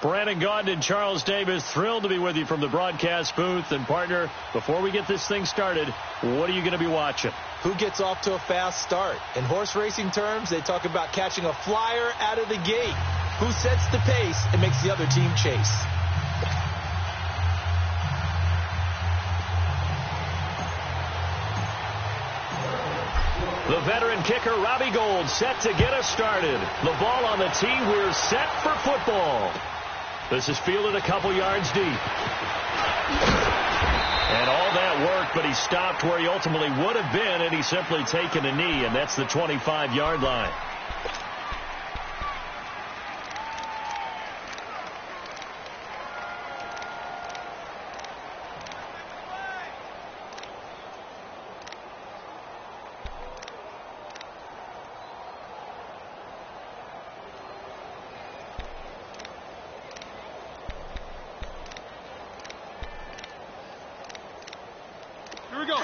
Brandon Gaudin and Charles Davis, thrilled to be with you from the broadcast booth. And, partner, before we get this thing started, what are you going to be watching? Who gets off to a fast start? In horse racing terms, they talk about catching a flyer out of the gate. Who sets the pace and makes the other team chase? The veteran kicker, Robbie Gould, set to get us started. The ball on the tee. We're set for football. This is fielded a couple yards deep. And all that work, but he stopped where he ultimately would have been, and he's simply taken a knee, and that's the 25-yard line. Here we go.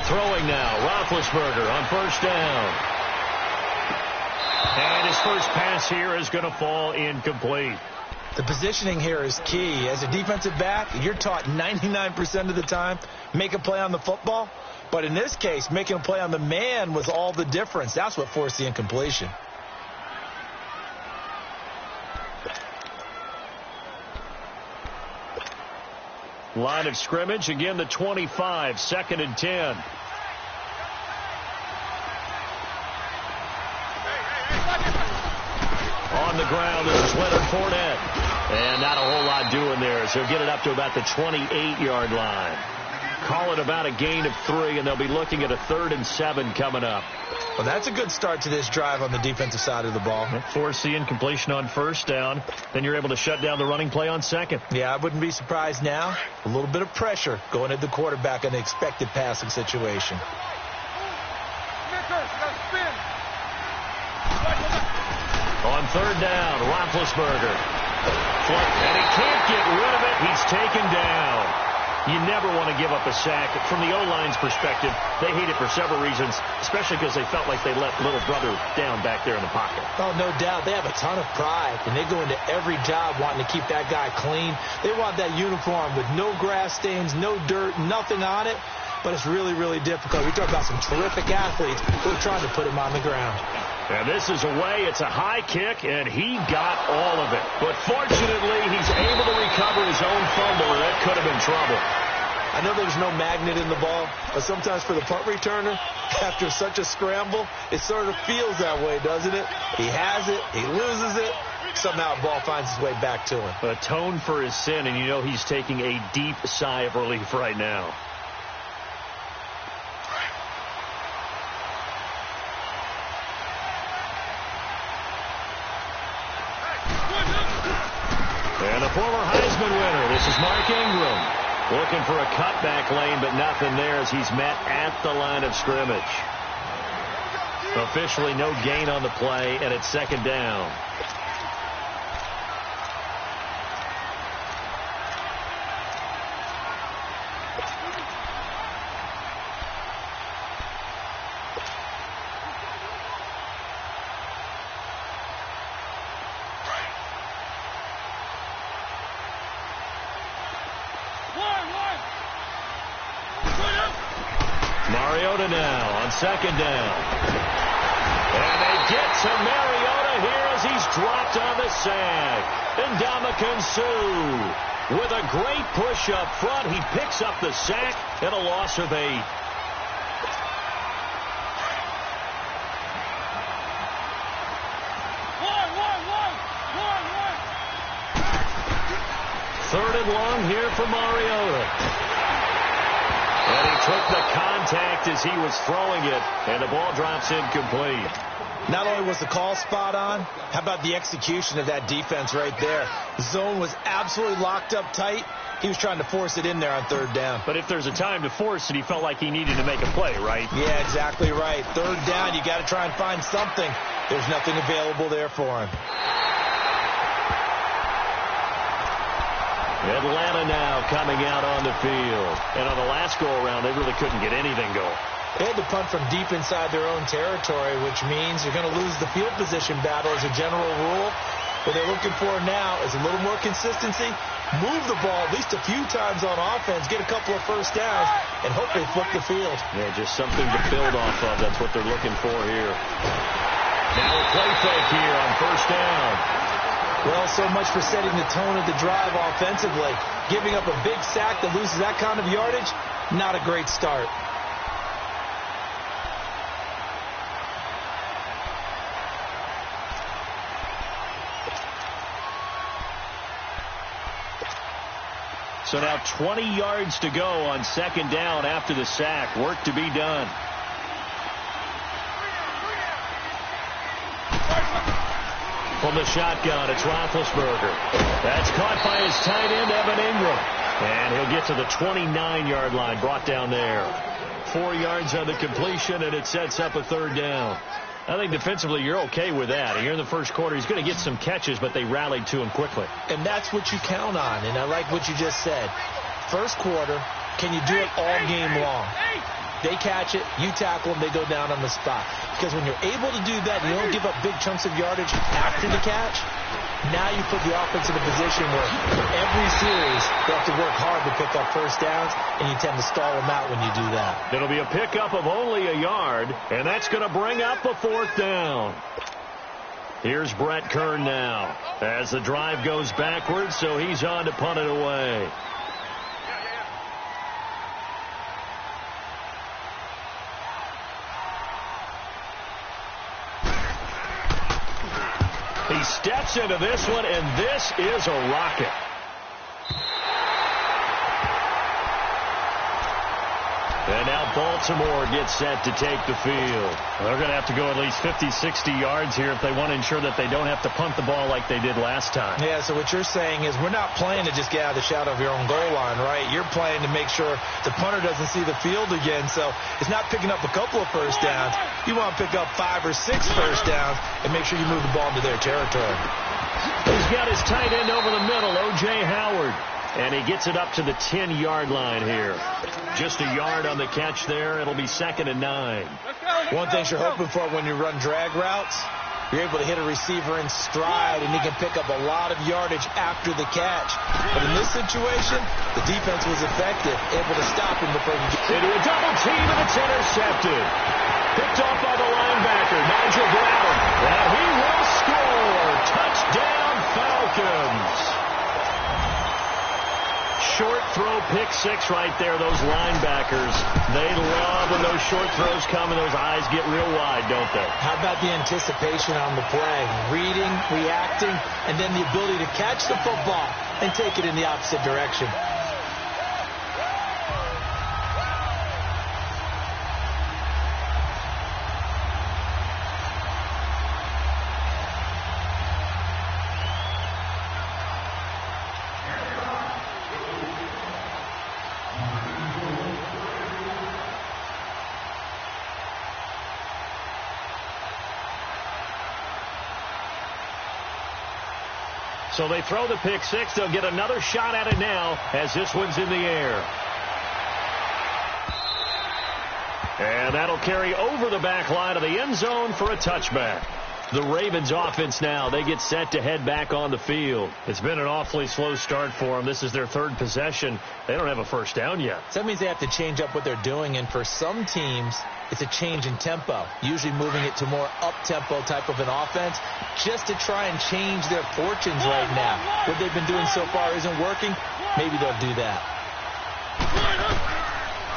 Throwing now, Roethlisberger on first down. And his first pass here is going to fall incomplete. The positioning here is key. As a defensive back, you're taught 99% of the time, make a play on the football. But in this case, making a play on the man was all the difference. That's what forced the incompletion. Line of scrimmage, again the 25, 2nd and 10. On the ground is Leonard Fournette. And not a whole lot doing there, so he'll get it up to about the 28-yard line. Call it about a gain of 3, and they'll be looking at a 3rd and 7 coming up. Well, that's a good start to this drive on the defensive side of the ball. Force the incompletion on 1st down. Then you're able to shut down the running play on 2nd. Yeah, I wouldn't be surprised now. A little bit of pressure going at the quarterback in the expected passing situation. On 3rd down, Roethlisberger. And he can't get rid of it. He's taken down. You never want to give up a sack. From the O-line's perspective, they hate it for several reasons, especially because they felt like they let little brother down back there in the pocket. Oh, no doubt. They have a ton of pride, and they go into every job wanting to keep that guy clean. They want that uniform with no grass stains, no dirt, nothing on it. But it's really, really difficult. We talk about some terrific athletes who are trying to put him on the ground. And this is away. It's a high kick, and he got all of it. But fortunately, he's able to recover his own fumble, and that could have been trouble. I know there's no magnet in the ball, but sometimes for the punt returner, after such a scramble, it sort of feels that way, doesn't it? He has it, he loses it, somehow the ball finds its way back to him. Atone for his sin, and you know he's taking a deep sigh of relief right now. And a former Heisman winner, this is Mark Ingram. Looking for a cutback lane, but nothing there as he's met at the line of scrimmage. Officially no gain on the play, and it's 2nd down. Mariota now on 2nd down. And they get to Mariota here as he's dropped on the sack. Ndamukong Suh with a great push up front. He picks up the sack and a loss of 8. Third and long here for Mariota. And he took the contact as he was throwing it, and the ball drops incomplete. Not only was the call spot on, how about the execution of that defense right there? The zone was absolutely locked up tight. He was trying to force it in there on 3rd down. But if there's a time to force it, he felt like he needed to make a play, right? Yeah, exactly right. 3rd down, you got to try and find something. There's nothing available there for him. Atlanta now coming out on the field. And on the last go-around, they really couldn't get anything going. They had to punt from deep inside their own territory, which means you're going to lose the field position battle as a general rule. What they're looking for now is a little more consistency, move the ball at least a few times on offense, get a couple of first downs, and hopefully flip the field. Yeah, just something to build off of. That's what they're looking for here. Now a play fake here on 1st down. Well, so much for setting the tone of the drive offensively. Giving up a big sack that loses that kind of yardage, not a great start. So now 20 yards to go on 2nd down after the sack. Work to be done. From the shotgun, it's Roethlisberger. That's caught by his tight end, Evan Ingram. And he'll get to the 29-yard line, brought down there. 4 yards on the completion, and it sets up a 3rd down. I think defensively you're okay with that. Here in the first quarter, he's going to get some catches, but they rallied to him quickly. And that's what you count on, and I like what you just said. First quarter, can you do it all game long? They catch it, you tackle them, they go down on the spot. Because when you're able to do that, you don't give up big chunks of yardage after the catch, now you put the offense in a position where every series they have to work hard to pick up first downs, and you tend to stall them out when you do that. It'll be a pickup of only a yard, and that's going to bring up a 4th down. Here's Brett Kern now as the drive goes backwards, so he's on to punt it away. He steps into this one, and this is a rocket. And now Baltimore gets set to take the field. They're going to have to go at least 50, 60 yards here if they want to ensure that they don't have to punt the ball like they did last time. Yeah, so what you're saying is we're not playing to just get out of the shadow of your own goal line, right? You're playing to make sure the punter doesn't see the field again. So it's not picking up a couple of first downs. You want to pick up 5 or 6 first downs and make sure you move the ball into their territory. He's got his tight end over the middle, O.J. Howard. And he gets it up to the 10-yard line here. Just a yard on the catch there. It'll be 2nd and 9. One thing you're hoping for when you run drag routes, you're able to hit a receiver in stride, and he can pick up a lot of yardage after the catch. But in this situation, the defense was effective, able to stop him before he gets into a double team, and it's intercepted. Picked off by the linebacker, Nigel Brown. And he will score. Touchdown, Falcons. Short throw, pick 6 right there. Those linebackers, they love when those short throws come and those eyes get real wide, don't they? How about the anticipation on the play? Reading, reacting, and then the ability to catch the football and take it in the opposite direction. So they throw the pick 6. They'll get another shot at it now as this one's in the air. And that'll carry over the back line of the end zone for a touchback. The Ravens offense now, they get set to head back on the field. It's been an awfully slow start for them. This is their 3rd possession. They don't have a first down yet. So that means they have to change up what they're doing, and for some teams, it's a change in tempo, usually moving it to more up-tempo type of an offense just to try and change their fortunes right now. What they've been doing so far isn't working. Maybe they'll do that.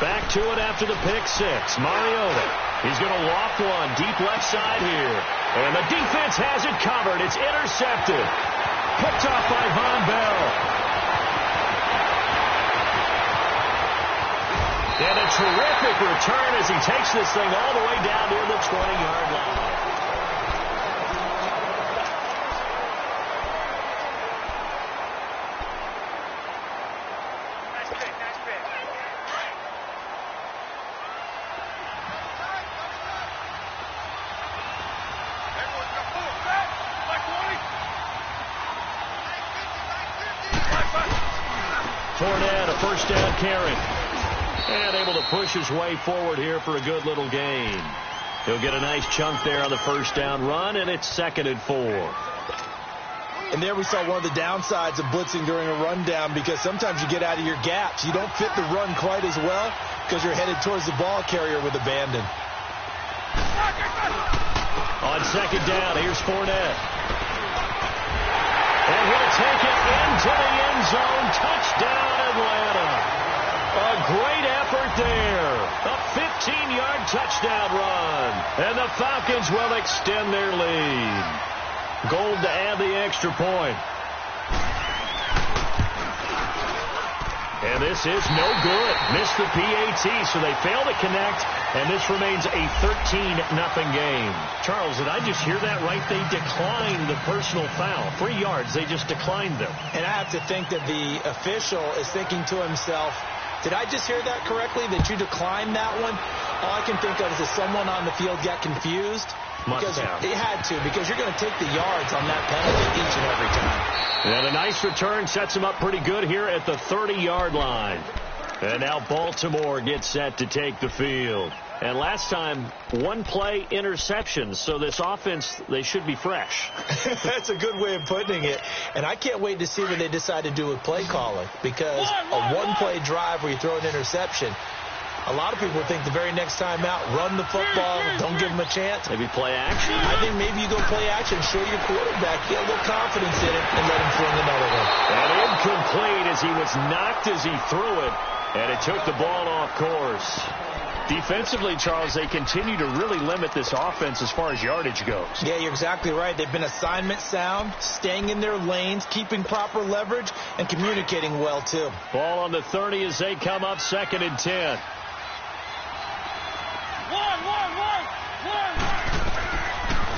Back to it after the pick 6. Mariota. He's going to loft one deep left side here. And the defense has it covered. It's intercepted. Picked off by Von Bell. And a terrific return as he takes this thing all the way down near the 20-yard line. Fournette, a first down carry. And able to push his way forward here for a good little gain. He'll get a nice chunk there on the first down run, and it's 2nd and 4. And there we saw one of the downsides of blitzing during a rundown, because sometimes you get out of your gaps. You don't fit the run quite as well because you're headed towards the ball carrier with abandon. On 2nd down, here's Fournette. And he'll take it into the end zone. Touchdown, Atlanta. A great effort there. A 15-yard touchdown run. And the Falcons will extend their lead. Gold to add the extra point. And this is no good. Missed the PAT, so they fail to connect, and this remains a 13-0 game. Charles, did I just hear that right? They declined the personal foul. 3 yards, they just declined them. And I have to think that the official is thinking to himself, did I just hear that correctly, that you declined that one? All I can think of is that someone on the field got confused. Must have. It had to, because you're going to take the yards on that penalty each and every time. And a nice return sets him up pretty good here at the 30-yard line. And now Baltimore gets set to take the field. And last time, one play interception. So this offense, they should be fresh. That's a good way of putting it. And I can't wait to see what they decide to do with play calling. Because a one-play drive where you throw an interception, a lot of people think the very next time out, run the football, don't give them a chance. Maybe play action? I think maybe you go play action, show your quarterback, get a little confidence in it, and let him fling another one. And incomplete as he was knocked as he threw it. And it took the ball off course. Defensively, Charles, they continue to really limit this offense as far as yardage goes. Yeah, you're exactly right. They've been assignment sound, staying in their lanes, keeping proper leverage, and communicating well, too. Ball on the 30 as they come up 2nd and 10.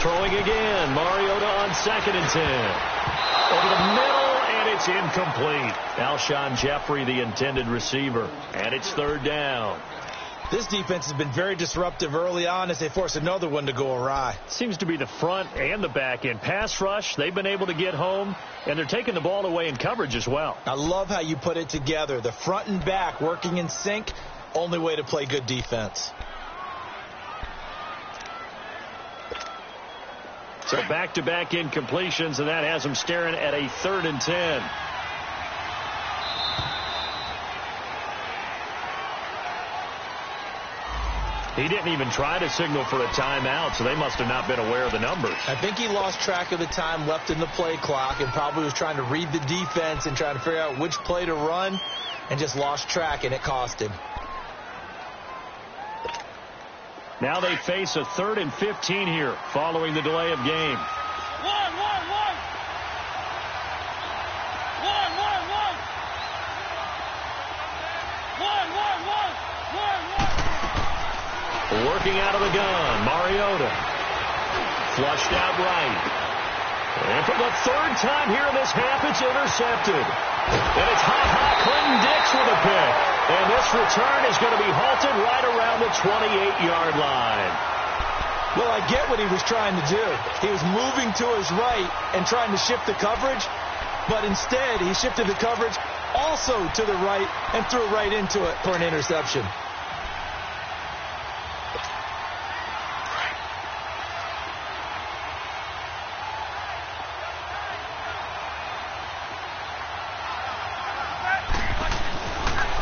Throwing again. Mariota on 2nd and 10. Over the middle, and it's incomplete. Alshon Jeffrey, the intended receiver. And it's 3rd down. This defense has been very disruptive early on as they force another one to go awry. Seems to be the front and the back end. Pass rush, they've been able to get home, and they're taking the ball away in coverage as well. I love how you put it together. The front and back working in sync, only way to play good defense. So back-to-back incompletions, and that has them staring at a 3rd and 10. He didn't even try to signal for a timeout, so they must have not been aware of the numbers. I think he lost track of the time left in the play clock and probably was trying to read the defense and trying to figure out which play to run and just lost track, and it cost him. Now they face a 3rd and 15 here following the delay of game. Working out of the gun, Mariota. Flushed out right. And for the 3rd time here in this half, it's intercepted. And it's Clinton Dix with a pick. And this return is going to be halted right around the 28-yard line. Well, I get what he was trying to do. He was moving to his right and trying to shift the coverage, but instead he shifted the coverage also to the right and threw right into it for an interception.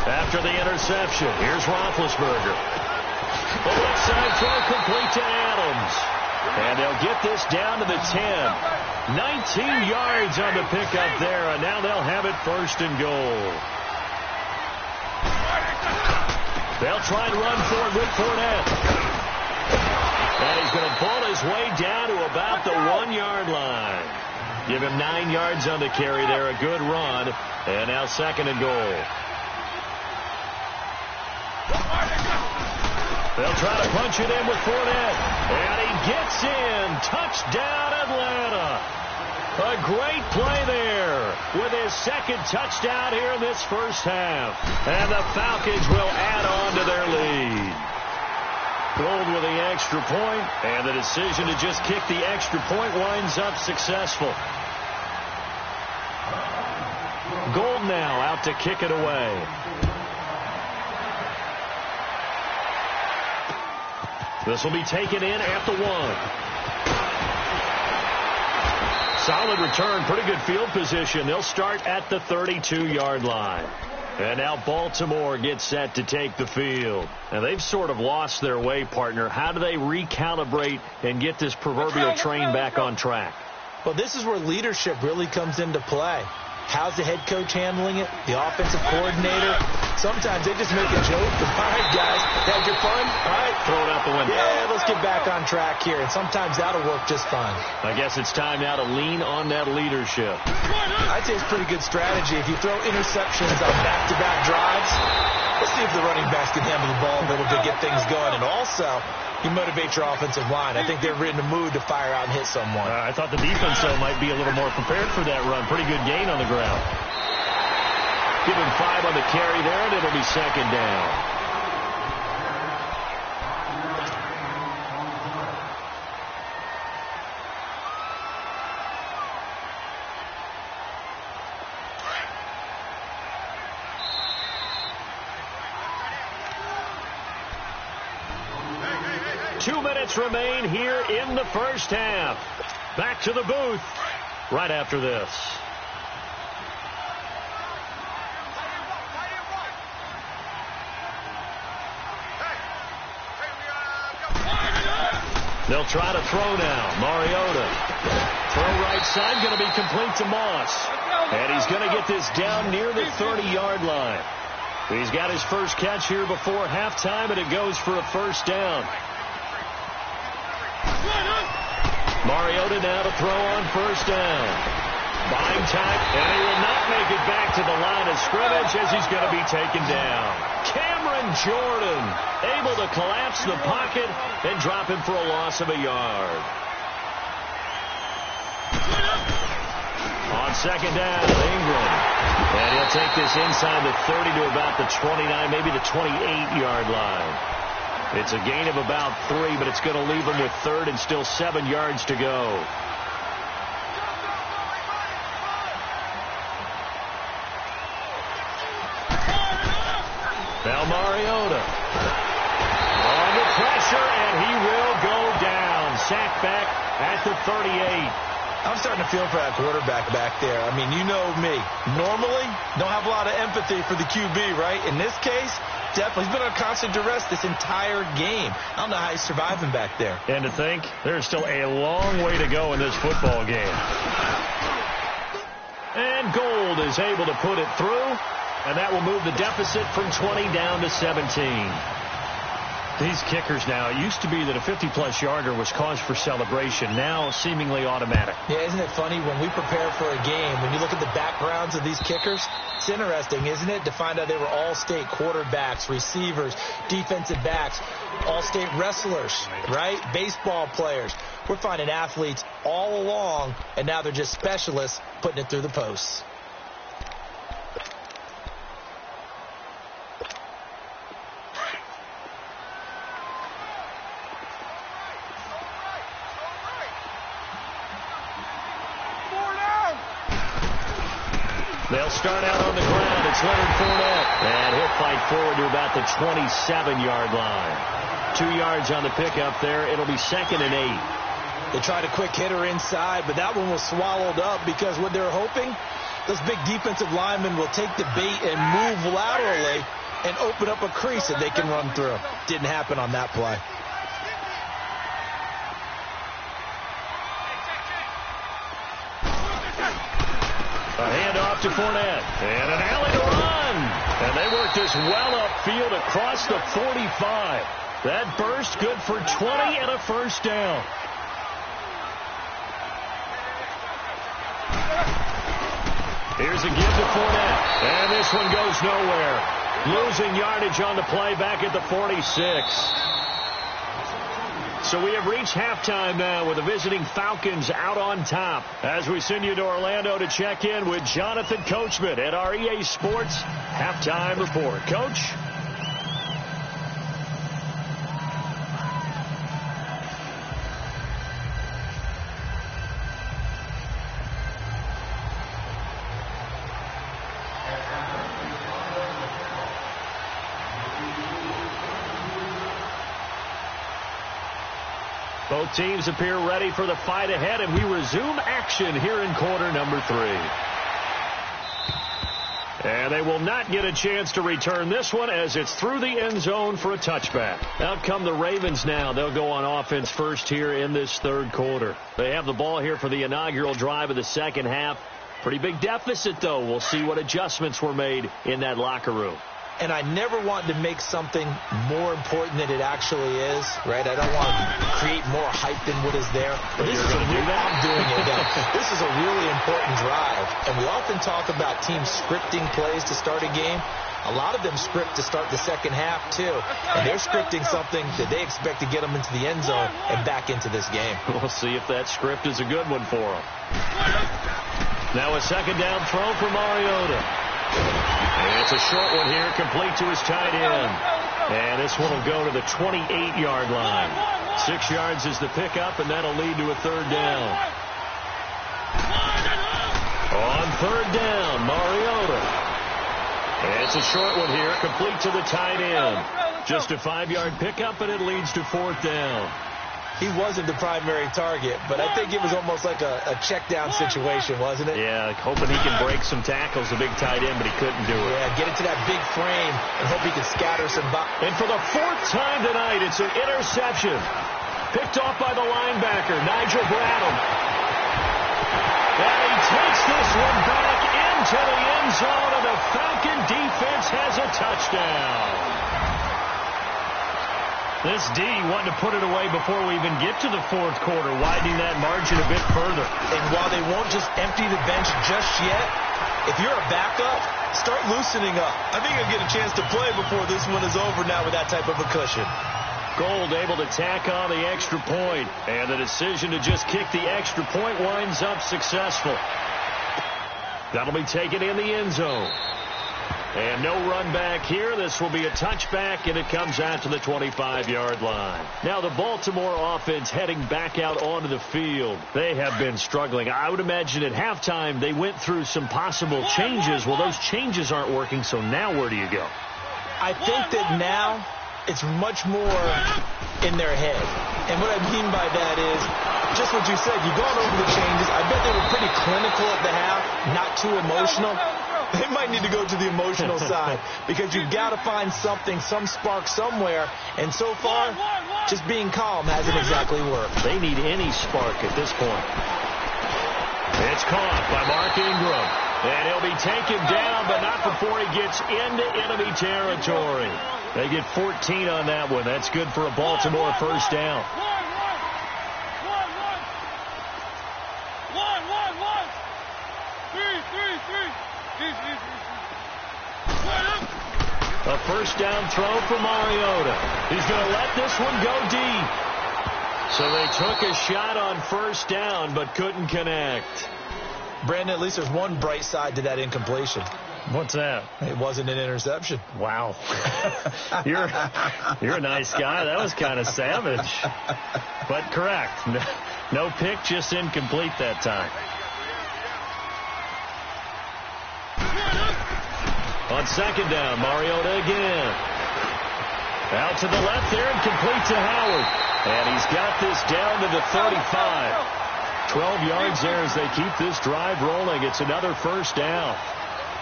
After the interception, here's Roethlisberger. The left side throw complete to Adams. And they'll get this down to the 10. 19 yards on the pickup there, and now they'll have it 1st and goal. They'll try and run for it with Fournette. And he's going to pull his way down to about the 1-yard line. Give him 9 yards on the carry there, a good run. And now 2nd and goal. They'll try to punch it in with Fournette. And he gets in. Touchdown, Atlanta. A great play there with his 2nd touchdown here in this 1st half. And the Falcons will add on to their lead. Gold with the extra point, and the decision to just kick the extra point winds up successful. Gold now out to kick it away. This will be taken in at the 1. Solid return, pretty good field position. They'll start at the 32-yard line. And now Baltimore gets set to take the field. And they've sort of lost their way, partner. How do they recalibrate and get this proverbial train back on track? Well, this is where leadership really comes into play. How's the head coach handling it? The offensive coordinator? Sometimes they just make a joke. All right, guys, had your fun? All right. Throw it out the window. Yeah, let's get back on track here. And sometimes that'll work just fine. I guess it's time now to lean on that leadership. I'd say it's pretty good strategy. If you throw interceptions on back-to-back drives, let's see if the running backs can handle the ball a little bit, get things going. And also, you motivate your offensive line. I think they're in the mood to fire out and hit someone. I thought the defense, though, might be a little more prepared for that run. Pretty good gain on the ground. Give him 5 on the carry there, and it'll be 2nd down. 2 minutes remain here in the first half. Back to the booth right after this. They'll try to throw now. Mariota. Throw right side, going to be complete to Moss. And he's going to get this down near the 30-yard line. He's got his first catch here before halftime, and it goes for a first down. Mariota now to throw on first down. Buying time, and he will not make it back to the line of scrimmage as he's going to be taken down. Cameron Jordan able to collapse the pocket and drop him for a loss of a yard. On second down, Ingram. And he'll take this inside the 30 to about the 29, maybe the 28-yard line. It's a gain of about 3, but it's going to leave him with third and still 7 yards to go. Now Mariota. On the pressure, and he will go down. Sacked back at the 38. I'm starting to feel for that quarterback back there. I mean, you know me. Normally, don't have a lot of empathy for the QB, right? In this case, definitely. He's been on constant duress this entire game. I don't know how he's surviving back there. And to think, there's still a long way to go in this football game. And Gold is able to put it through, and that will move the deficit from 20 down to 17. These kickers now, it used to be that a 50-plus yarder was cause for celebration. Now, seemingly automatic. Yeah, isn't it funny when we prepare for a game, when you look at the backgrounds of these kickers, it's interesting, isn't it, to find out they were all-state quarterbacks, receivers, defensive backs, all-state wrestlers, right? Baseball players. We're finding athletes all along, and now they're just specialists putting it through the posts. They'll start out on the ground. It's Leonard Fournette. And he'll fight forward to about the 27-yard line. 2 yards on the pickup there. It'll be 2nd and 8. They tried a quick hitter inside, but that one was swallowed up because what they're hoping, those big defensive linemen will take the bait and move laterally and open up a crease that they can run through. Didn't happen on that play. A handoff to Fournette. And an alley to run. And they work this well upfield across the 45. That burst good for 20 and a first down. Here's a give to Fournette. And this one goes nowhere. Losing yardage on the play back at the 46. So we have reached halftime now with the visiting Falcons out on top. As we send you to Orlando to check in with Jonathan Coachman at our EA Sports Halftime Report. Coach? Both teams appear ready for the fight ahead, and we resume action here in quarter number 3. And they will not get a chance to return this one as it's through the end zone for a touchback. Out come the Ravens now. They'll go on offense first here in this third quarter. They have the ball here for the inaugural drive of the second half. Pretty big deficit, though. We'll see what adjustments were made in that locker room. And I never want to make something more important than it actually is, right? I don't want to create more hype than what is there. But this is I'm doing it now. This is a really important drive. And we often talk about teams scripting plays to start a game. A lot of them script to start the second half, too. And they're scripting something that they expect to get them into the end zone and back into this game. We'll see if that script is a good one for them. Now a second down throw for Mariota. And it's a short one here, complete to his tight end. And this one will go to the 28-yard line. 6 yards is the pickup, and that'll lead to a third down. On third down, Mariota. And it's a short one here, complete to the tight end. Just a 5-yard pickup, and it leads to 4th down. He wasn't the primary target, but I think it was almost like a check-down situation, wasn't it? Yeah, hoping he can break some tackles, the big tight end, but he couldn't do it. Yeah, get it to that big frame and hope he can scatter some. And for the 4th time tonight, it's an interception. Picked off by the linebacker, Nigel Bradham. And he takes this one back into the end zone, and the Falcon defense has a touchdown. This D wanted to put it away before we even get to the 4th quarter, widening that margin a bit further. And while they won't just empty the bench just yet, if you're a backup, start loosening up. I think you'll get a chance to play before this one is over now with that type of a cushion. Gold able to tack on the extra point, and the decision to just kick the extra point winds up successful. That'll be taken in the end zone. And no run back here. This will be a touchback, and it comes out to the 25-yard line. Now the Baltimore offense heading back out onto the field. They have been struggling. I would imagine at halftime they went through some possible changes. Well, those changes aren't working, so now where do you go? I think that now it's much more in their head. And what I mean by that is just what you said. You've gone over the changes. I bet they were pretty clinical at the half, not too emotional. They might need to go to the emotional side because you've got to find something, some spark somewhere. And so far, just being calm hasn't exactly worked. They need any spark at this point. It's caught by Mark Ingram. And he'll be taken down, but not before he gets into enemy territory. They get 14 on that one. That's good for a Baltimore first down. A first down throw for Mariota. He's going to let this one go deep. So they took a shot on first down, but couldn't connect. Brandon, at least there's one bright side to that incompletion. What's that? It wasn't an interception. Wow. You're a nice guy. That was kind of savage. But correct. No pick, just incomplete that time. On second down, Mariota again. Out to the left there and complete to Howard. And he's got this down to the 35. 12 yards there as they keep this drive rolling. It's another first down.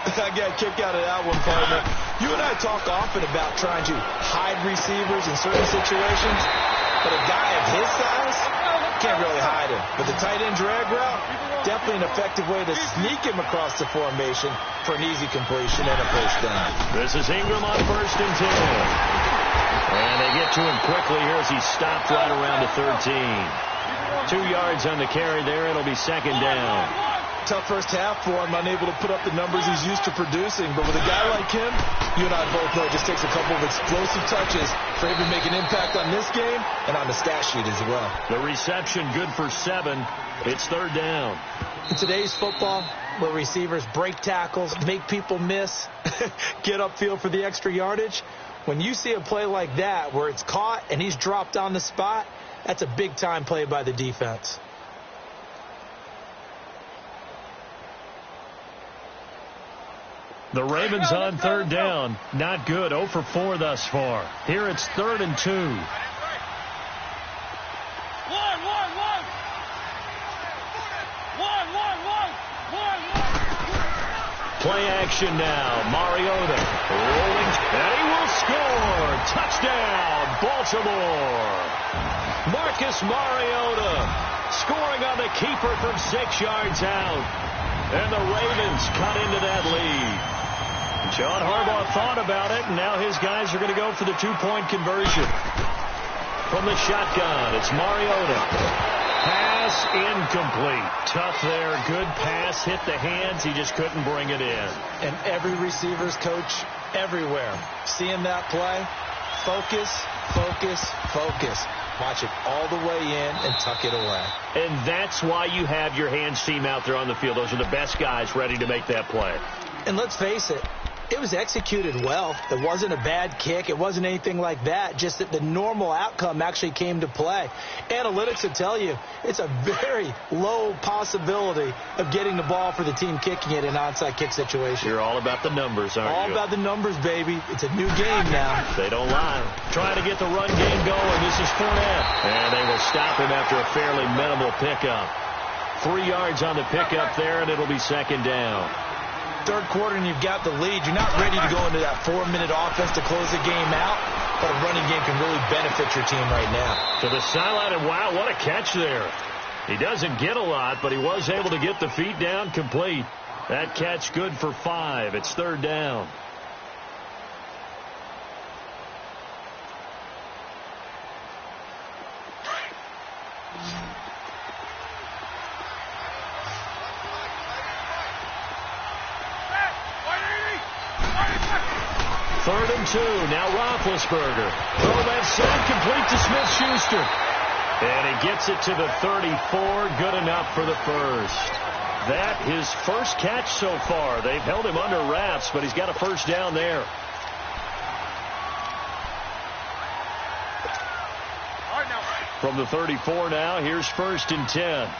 I got a kick out of that one, partner. You and I talk often about trying to hide receivers in certain situations, but a guy of his size can't really hide him. But the tight end drag route, definitely an effective way to sneak him across the formation for an easy completion and a first down. This is Ingram on 1st and 10. And they get to him quickly here as he stopped right around the 13. 2 yards on the carry there. It'll be second down. Tough first half for him, unable to put up the numbers he's used to producing. But with a guy like him, you and I both know it just takes a couple of explosive touches for him to make an impact on this game and on the stat sheet as well. The reception good for 7. It's third down. In today's football, where receivers break tackles, make people miss, get upfield for the extra yardage, when you see a play like that where it's caught and he's dropped on the spot, that's a big-time play by the defense. The Ravens on third down. Not good. 0 for 4 thus far. Here it's 3rd and 2. Play action now. Mariota rolling, and he will score. Touchdown, Baltimore. Marcus Mariota scoring on the keeper from 6 yards out. And the Ravens cut into that lead. John Harbaugh thought about it, and now his guys are going to go for the 2-point conversion. From the shotgun, it's Mariota. Pass incomplete. Tough there. Good pass. Hit the hands. He just couldn't bring it in. And every receiver's coach everywhere, seeing that play, focus, focus, focus. Watch it all the way in and tuck it away. And that's why you have your hands team out there on the field. Those are the best guys ready to make that play. And let's face it, It was executed well. It wasn't a bad kick. It wasn't anything like that. Just that the normal outcome actually came to play. Analytics will tell you it's a very low possibility of getting the ball for the team kicking it in an onside kick situation. You're all about the numbers, aren't you? All about the numbers, baby. It's a new game now. They don't lie. Trying to get the run game going. This is Fournette. And they will stop him after a fairly minimal pickup. 3 yards on the pickup there, and it'll be second down. Third quarter and you've got the lead. You're not ready to go into that 4-minute offense to close the game out, but a running game can really benefit your team right now. To the sideline, and wow, what a catch there. He doesn't get a lot, but he was able to get the feet down complete. That catch good for 5. It's third down. Third and 2. Now Roethlisberger. Throw left side, complete to Smith-Schuster. And he gets it to the 34. Good enough for the first. That his first catch so far. They've held him under wraps, but he's got a first down there. From the 34 now, here's first and 10.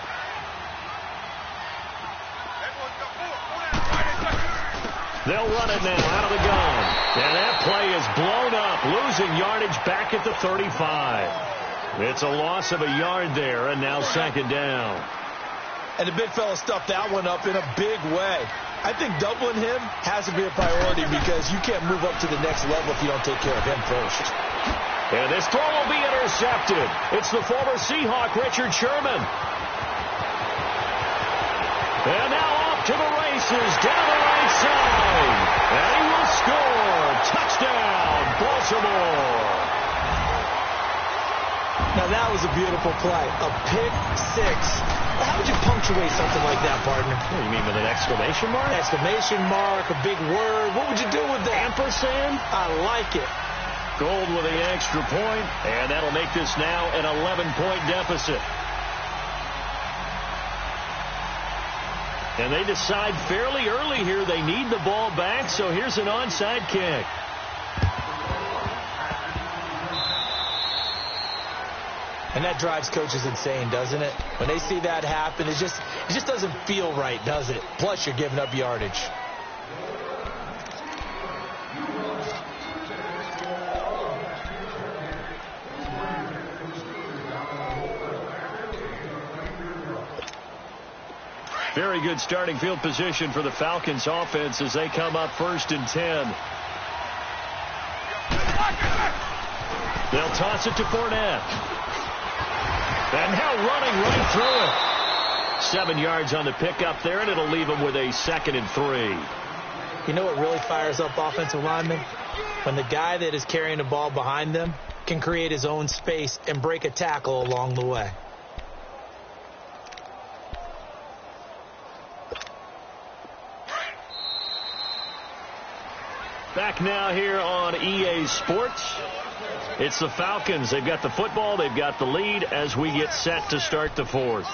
They'll run it now out of the gun. And that play is blown up, losing yardage back at the 35. It's a loss of a yard there, and now second down. And the big fella stuffed that one up in a big way. I think doubling him has to be a priority because you can't move up to the next level if you don't take care of him first. And this throw will be intercepted. It's the former Seahawk, Richard Sherman. And now off to the races, down the right side. And he will score. Touchdown, Baltimore. Now that was a beautiful play. A pick six. How would you punctuate something like that, partner? What do you mean, with an exclamation mark? Exclamation mark, a big word. What would you do with that? Ampersand? I like it. Gold with the extra point, and that'll make this now an 11-point deficit. And they decide fairly early here they need the ball back, so here's an onside kick. And that drives coaches insane, doesn't it? When they see that happen, it just doesn't feel right, does it? Plus, you're giving up yardage. Very good starting field position for the Falcons offense as they come up first and 10. They'll toss it to Fournette. And now running right through it. 7 yards on the pickup there, and it'll leave them with a 2nd and 3. You know what really fires up offensive linemen? When the guy that is carrying the ball behind them can create his own space and break a tackle along the way. Back now here on EA Sports. It's the Falcons. They've got the football. They've got the lead as we get set to start the fourth.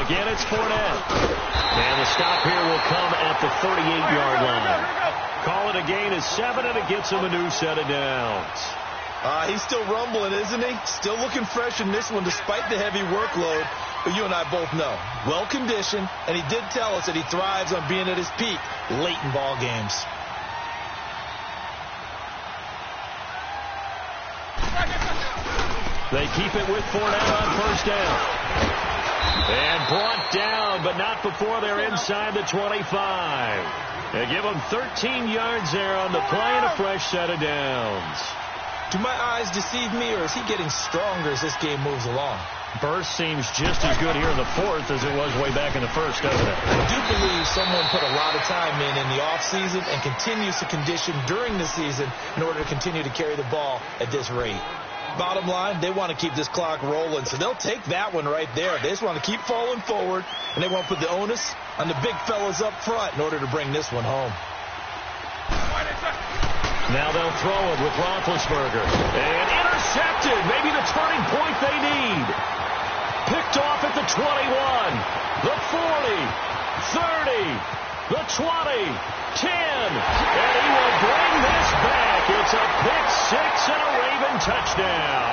Again, it's Fournette. And the stop here will come at the 38-yard line. Call it a gain of 7, and it gets him a new set of downs. He's still rumbling, isn't he? Still looking fresh in this one despite the heavy workload. But you and I both know, well-conditioned, and he did tell us that he thrives on being at his peak late in ball games. They keep it with Fournette on first down. And brought down, but not before they're inside the 25. They give them 13 yards there on the play and a fresh set of downs. Do my eyes deceive me, or is he getting stronger as this game moves along? Burst seems just as good here in the fourth as it was way back in the first, doesn't it? I do believe someone put a lot of time in the offseason and continues to condition during the season in order to continue to carry the ball at this rate. Bottom line, they want to keep this clock rolling, so they'll take that one right there. They just want to keep falling forward, and they want to put the onus on the big fellas up front in order to bring this one home. Now they'll throw it with Roethlisberger. And intercepted. Maybe the turning point they need. Picked off at the 21, the 40, 30, the 20, 10. And he will bring this back. It's a pick six and a Raven touchdown.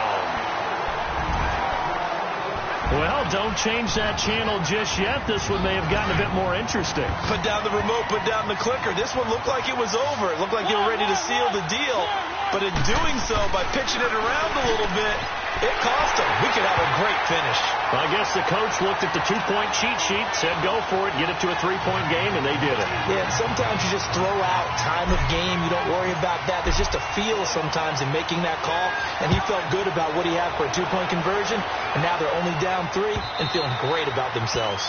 Well, don't change that channel just yet. This one may have gotten a bit more interesting. Put down the remote, put down the clicker. This one looked like it was over. It looked like they were ready to seal the deal. But in doing so, by pitching it around a little bit, it cost them. We could have a great finish. I guess the coach looked at the two-point cheat sheet, said go for it, get it to a three-point game, and they did it. Yeah, and sometimes you just throw out time of game. You don't worry about that. There's just a feel sometimes in making that call, and he felt good about what he had for a two-point conversion, and now they're only down 3 and feeling great about themselves.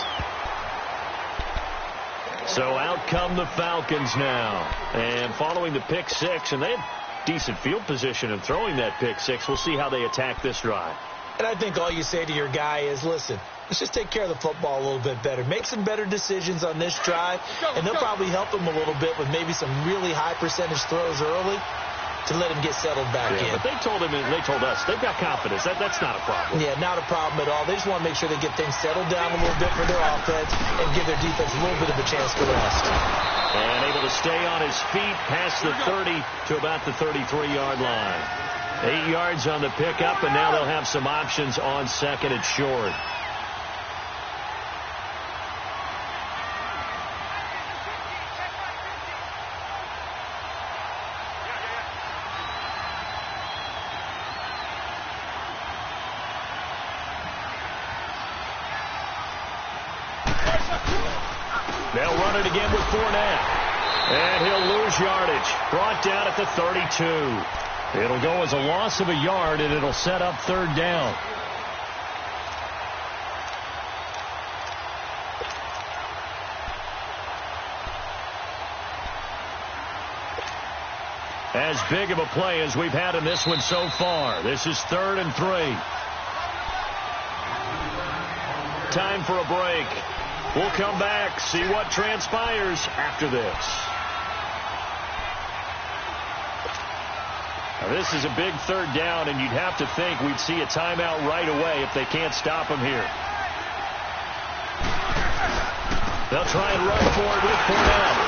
So out come the Falcons now, and following the pick six, and they have decent field position and throwing that pick six. We'll see how they attack this drive. And I think all you say to your guy is, listen, let's just take care of the football a little bit better. Make some better decisions on this drive, and they'll probably help him a little bit with maybe some really high percentage throws early to let him get settled back in. But they told him, and they told us, they've got confidence. That's not a problem. Yeah, not a problem at all. They just want to make sure they get things settled down a little bit for their offense and give their defense a little bit of a chance to rest. And able to stay on his feet past the 30 to about the 33-yard line. 8 yards on the pickup, and now they'll have some options on second and short. They'll run it again with Fournette. And he'll lose yardage. Brought down at the 32. It'll go as a loss of a yard, and it'll set up third down. As big of a play as we've had in this one so far. This is 3rd and 3. Time for a break. We'll come back, see what transpires after this. Now, this is a big third down, and you'd have to think we'd see a timeout right away if they can't stop him here. They'll try and run for it with Fournette.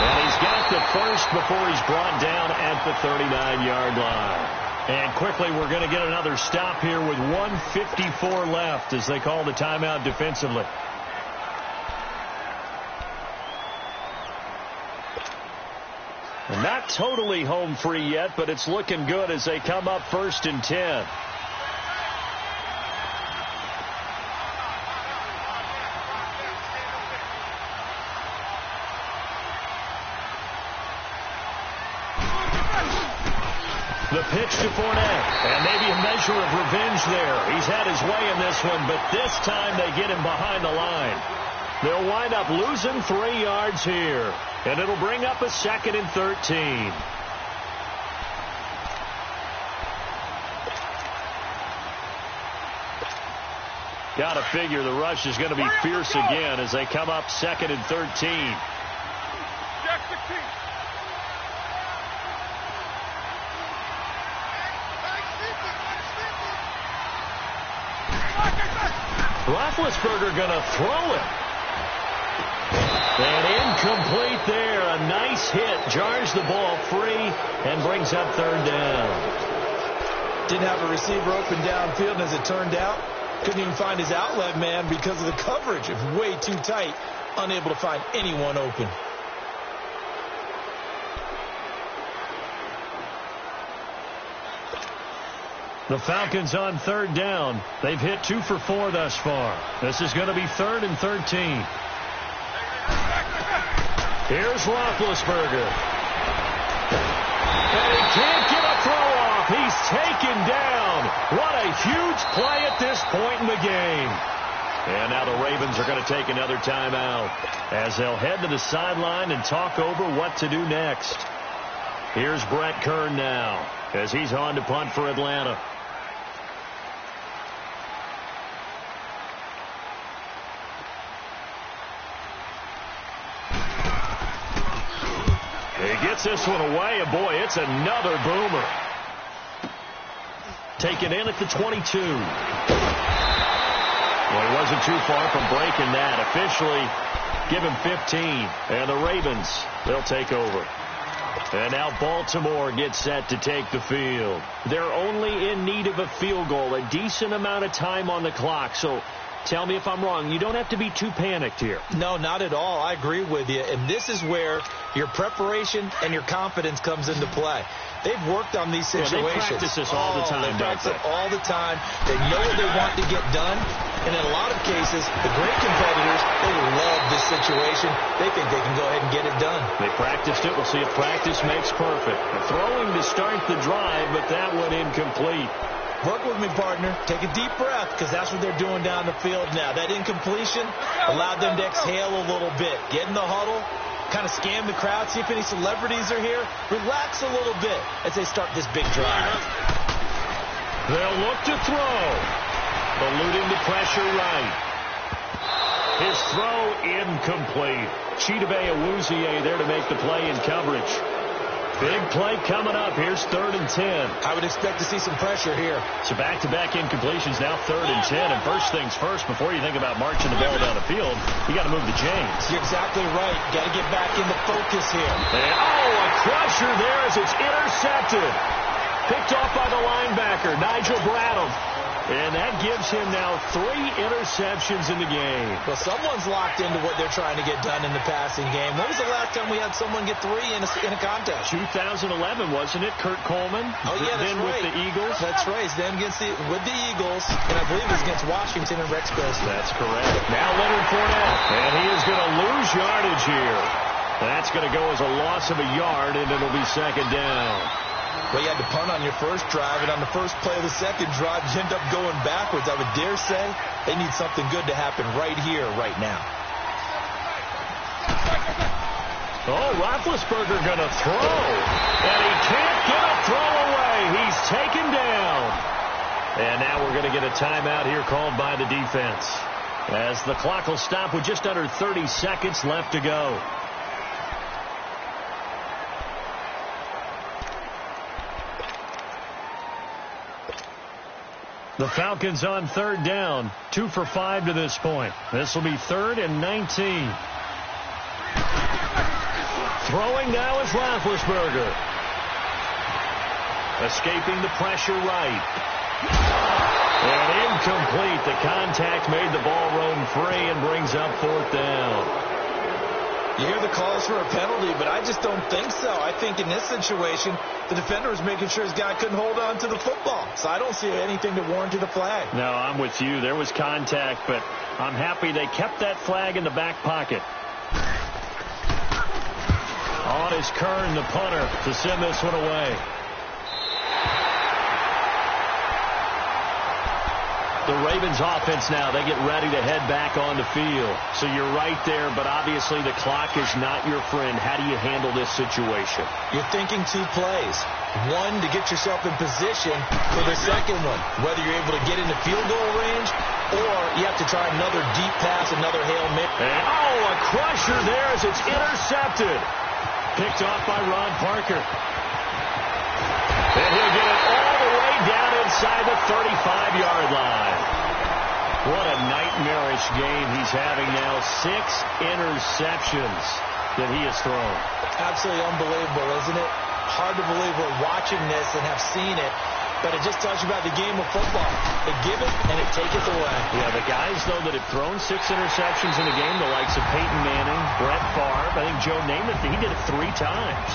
And he's got the first before he's brought down at the 39-yard line. And quickly, we're going to get another stop here with 1:54 left as they call the timeout defensively. Not totally home free yet, but it's looking good as they come up 1st and 10. The pitch to Fournette, and maybe a measure of revenge there. He's had his way in this one, but this time they get him behind the line. They'll wind up losing 3 yards here, and it'll bring up a 2nd and 13. Got to figure the rush is going to be fierce again as they come up 2nd and 13. Roethlisberger going to throw it. And incomplete there. A nice hit. Jars the ball free and brings up 3rd down. Didn't have a receiver open downfield, and as it turned out, couldn't even find his outlet man because of the coverage. It was way too tight. Unable to find anyone open. The Falcons on 3rd down. They've hit 2 for 4 thus far. This is going to be 3rd and 13. Here's Roethlisberger. And he can't get a throw off. He's taken down. What a huge play at this point in the game. And now the Ravens are going to take another timeout as they'll head to the sideline and talk over what to do next. Here's Brett Kern now as he's on to punt for Atlanta. He gets this one away, and boy, it's another boomer. Taken in at the 22. Well, he wasn't too far from breaking that. Officially, give him 15. And the Ravens, they'll take over. And now Baltimore gets set to take the field. They're only in need of a field goal, a decent amount of time on the clock. So tell me if I'm wrong. You don't have to be too panicked here. No, not at all. I agree with you. And this is where your preparation and your confidence comes into play. They've worked on these situations. Yeah, they practice this all the time, they practice it all the time. They know what they want to get done. And in a lot of cases, the great competitors, they love this situation. They think they can go ahead and get it done. They practiced it. We'll see if practice makes perfect. They're throwing to start the drive, but that went incomplete. Work with me, partner. Take a deep breath, because that's what they're doing down the field now. That incompletion allowed them to exhale a little bit. Get in the huddle, kind of scan the crowd, see if any celebrities are here. Relax a little bit as they start this big drive. They'll look to throw. Eluding the pressure right. His throw incomplete. Chidobe Awuzie there to make the play in coverage. Big play coming up. Here's 3rd and 10. I would expect to see some pressure here. So back-to-back incompletions, now 3rd and 10. And first things first, before you think about marching the ball down the field, you got to move the chains. You're exactly right. Got to get back into focus here. And, a crusher there as it's intercepted. Picked off by the linebacker, Nigel Bradham. And that gives him now 3 interceptions in the game. Well, someone's locked into what they're trying to get done in the passing game. When was the last time we had someone get 3 in a contest? 2011, wasn't it? Kurt Coleman. Oh, yeah, that's then right. With the Eagles. That's right. Then with the Eagles, and I believe it's against Washington and Rex Grossman. That's correct. Now Leonard Fournette, and he is going to lose yardage here. That's going to go as a loss of a yard, and it'll be 2nd down. Well, you had to punt on your first drive, and on the first play of the second drive, you end up going backwards. I would dare say they need something good to happen right here, right now. Roethlisberger going to throw, and he can't get a throw away. He's taken down. And now we're going to get a timeout here called by the defense, as the clock will stop with just under 30 seconds left to go. The Falcons on 3rd down, 2 for 5 to this point. This will be 3rd and 19. Throwing now is Roethlisberger. Escaping the pressure right. And incomplete. The contact made the ball roam free and brings up 4th down. You hear the calls for a penalty, but I just don't think so. I think in this situation, the defender was making sure his guy couldn't hold on to the football. So I don't see anything that warranted a flag. No, I'm with you. There was contact, but I'm happy they kept that flag in the back pocket. On is Kern, the punter, to send this one away. The Ravens offense now, they get ready to head back on the field. So you're right there, but obviously the clock is not your friend. How do you handle this situation? You're thinking 2 plays. One, to get yourself in position for the second one, whether you're able to get into field goal range or you have to try another deep pass, another Hail Mary. And, a crusher there as it's intercepted. Picked off by Ron Parker. And he'll get it all the way down inside the 35-yard line. What a nightmarish game he's having now. 6 interceptions that he has thrown. Absolutely unbelievable, isn't it? Hard to believe we're watching this and have seen it, but it just tells you about the game of football. They give it and it taketh away. Yeah, the guys, though, that have thrown 6 interceptions in a game, the likes of Peyton Manning, Brett Favre, I think Joe Namath, he did it 3 times.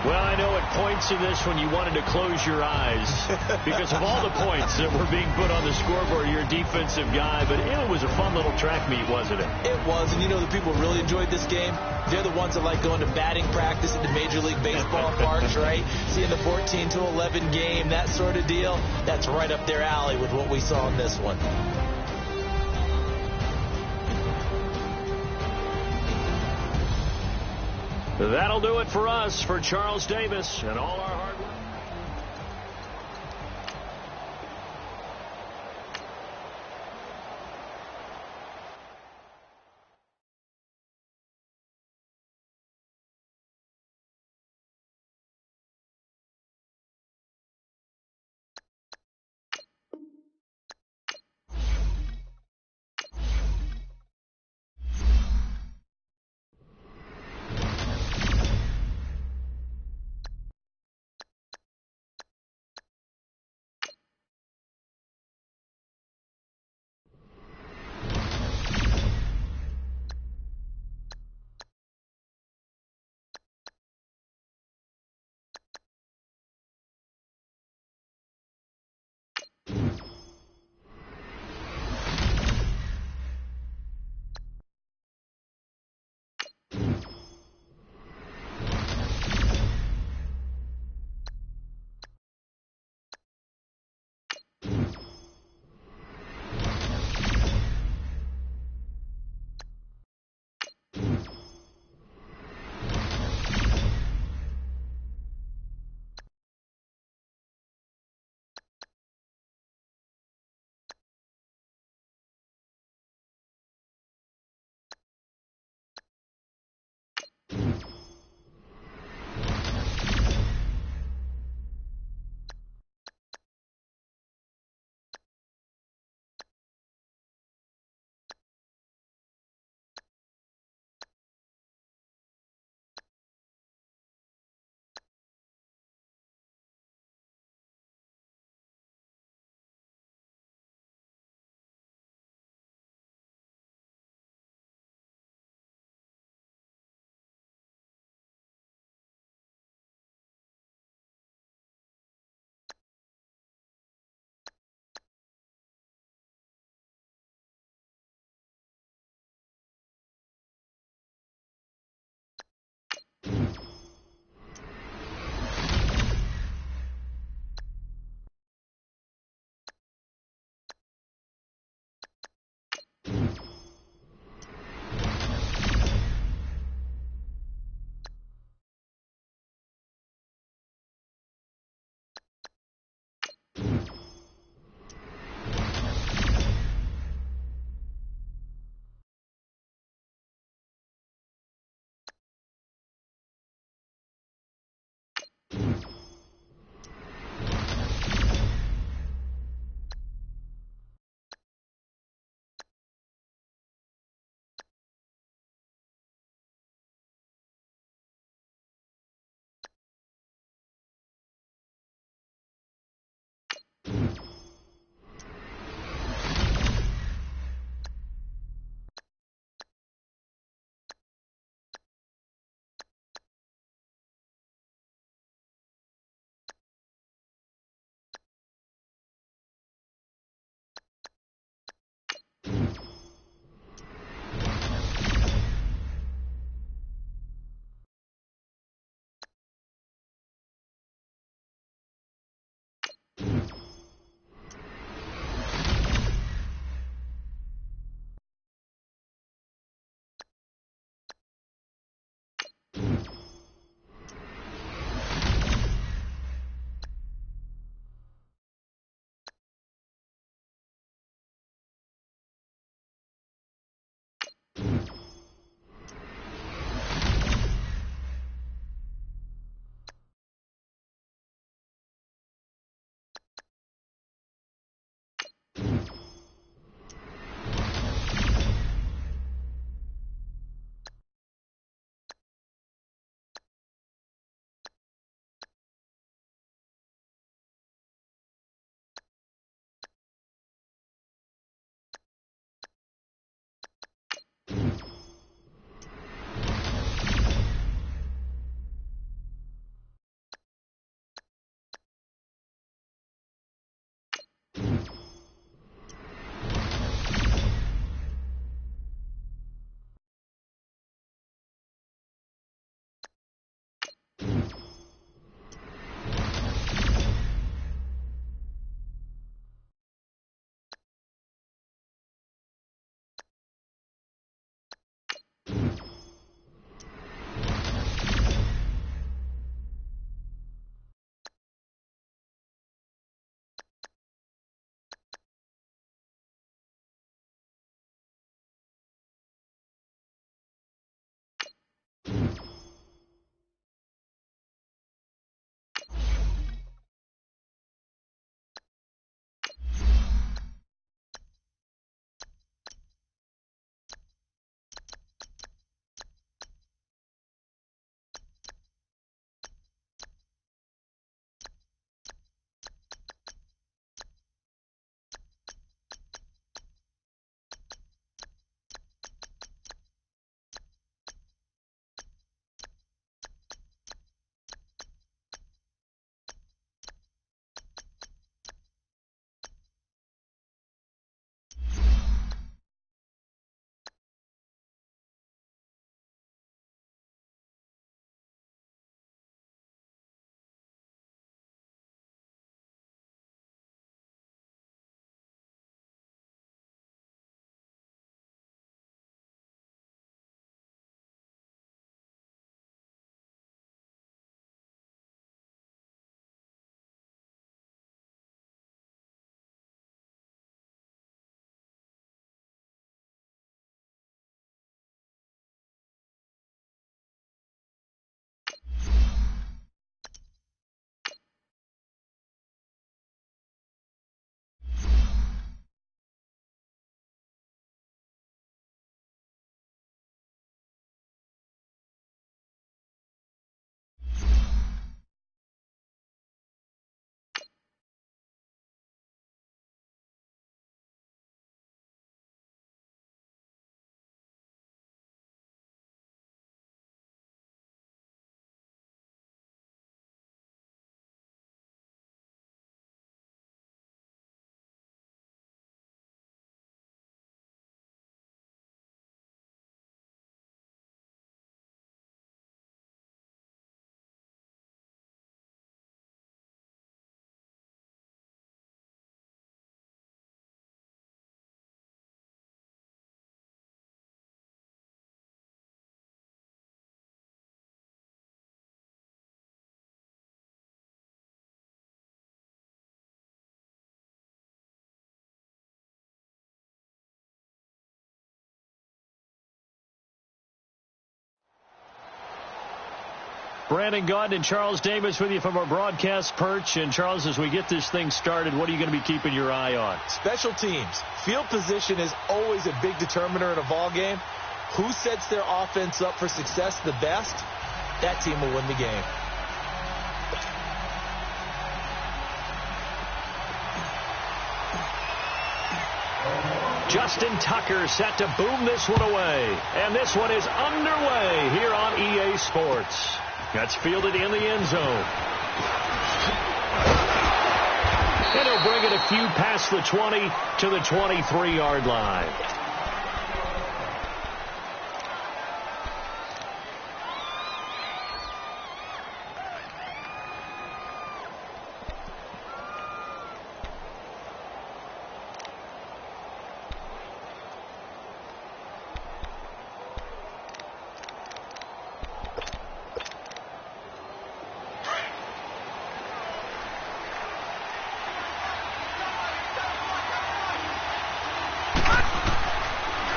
Well, I know at points in this when you wanted to close your eyes because of all the points that were being put on the scoreboard, you're a defensive guy, but it was a fun little track meet, wasn't it? It was, and you know the people who really enjoyed this game? They're the ones that like going to batting practice at the Major League Baseball parks, right? Seeing the 14-11 game, that sort of deal. That's right up their alley with what we saw in this one. That'll do it for us, for Charles Davis and all our hard work. Brandon Gaudin and Charles Davis with you from our broadcast perch. And, Charles, as we get this thing started, what are you going to be keeping your eye on? Special teams. Field position is always a big determiner in a ball game. Who sets their offense up for success the best, that team will win the game. Justin Tucker set to boom this one away. And this one is underway here on EA Sports. That's fielded in the end zone. And he'll bring it a few past the 20 to the 23-yard line.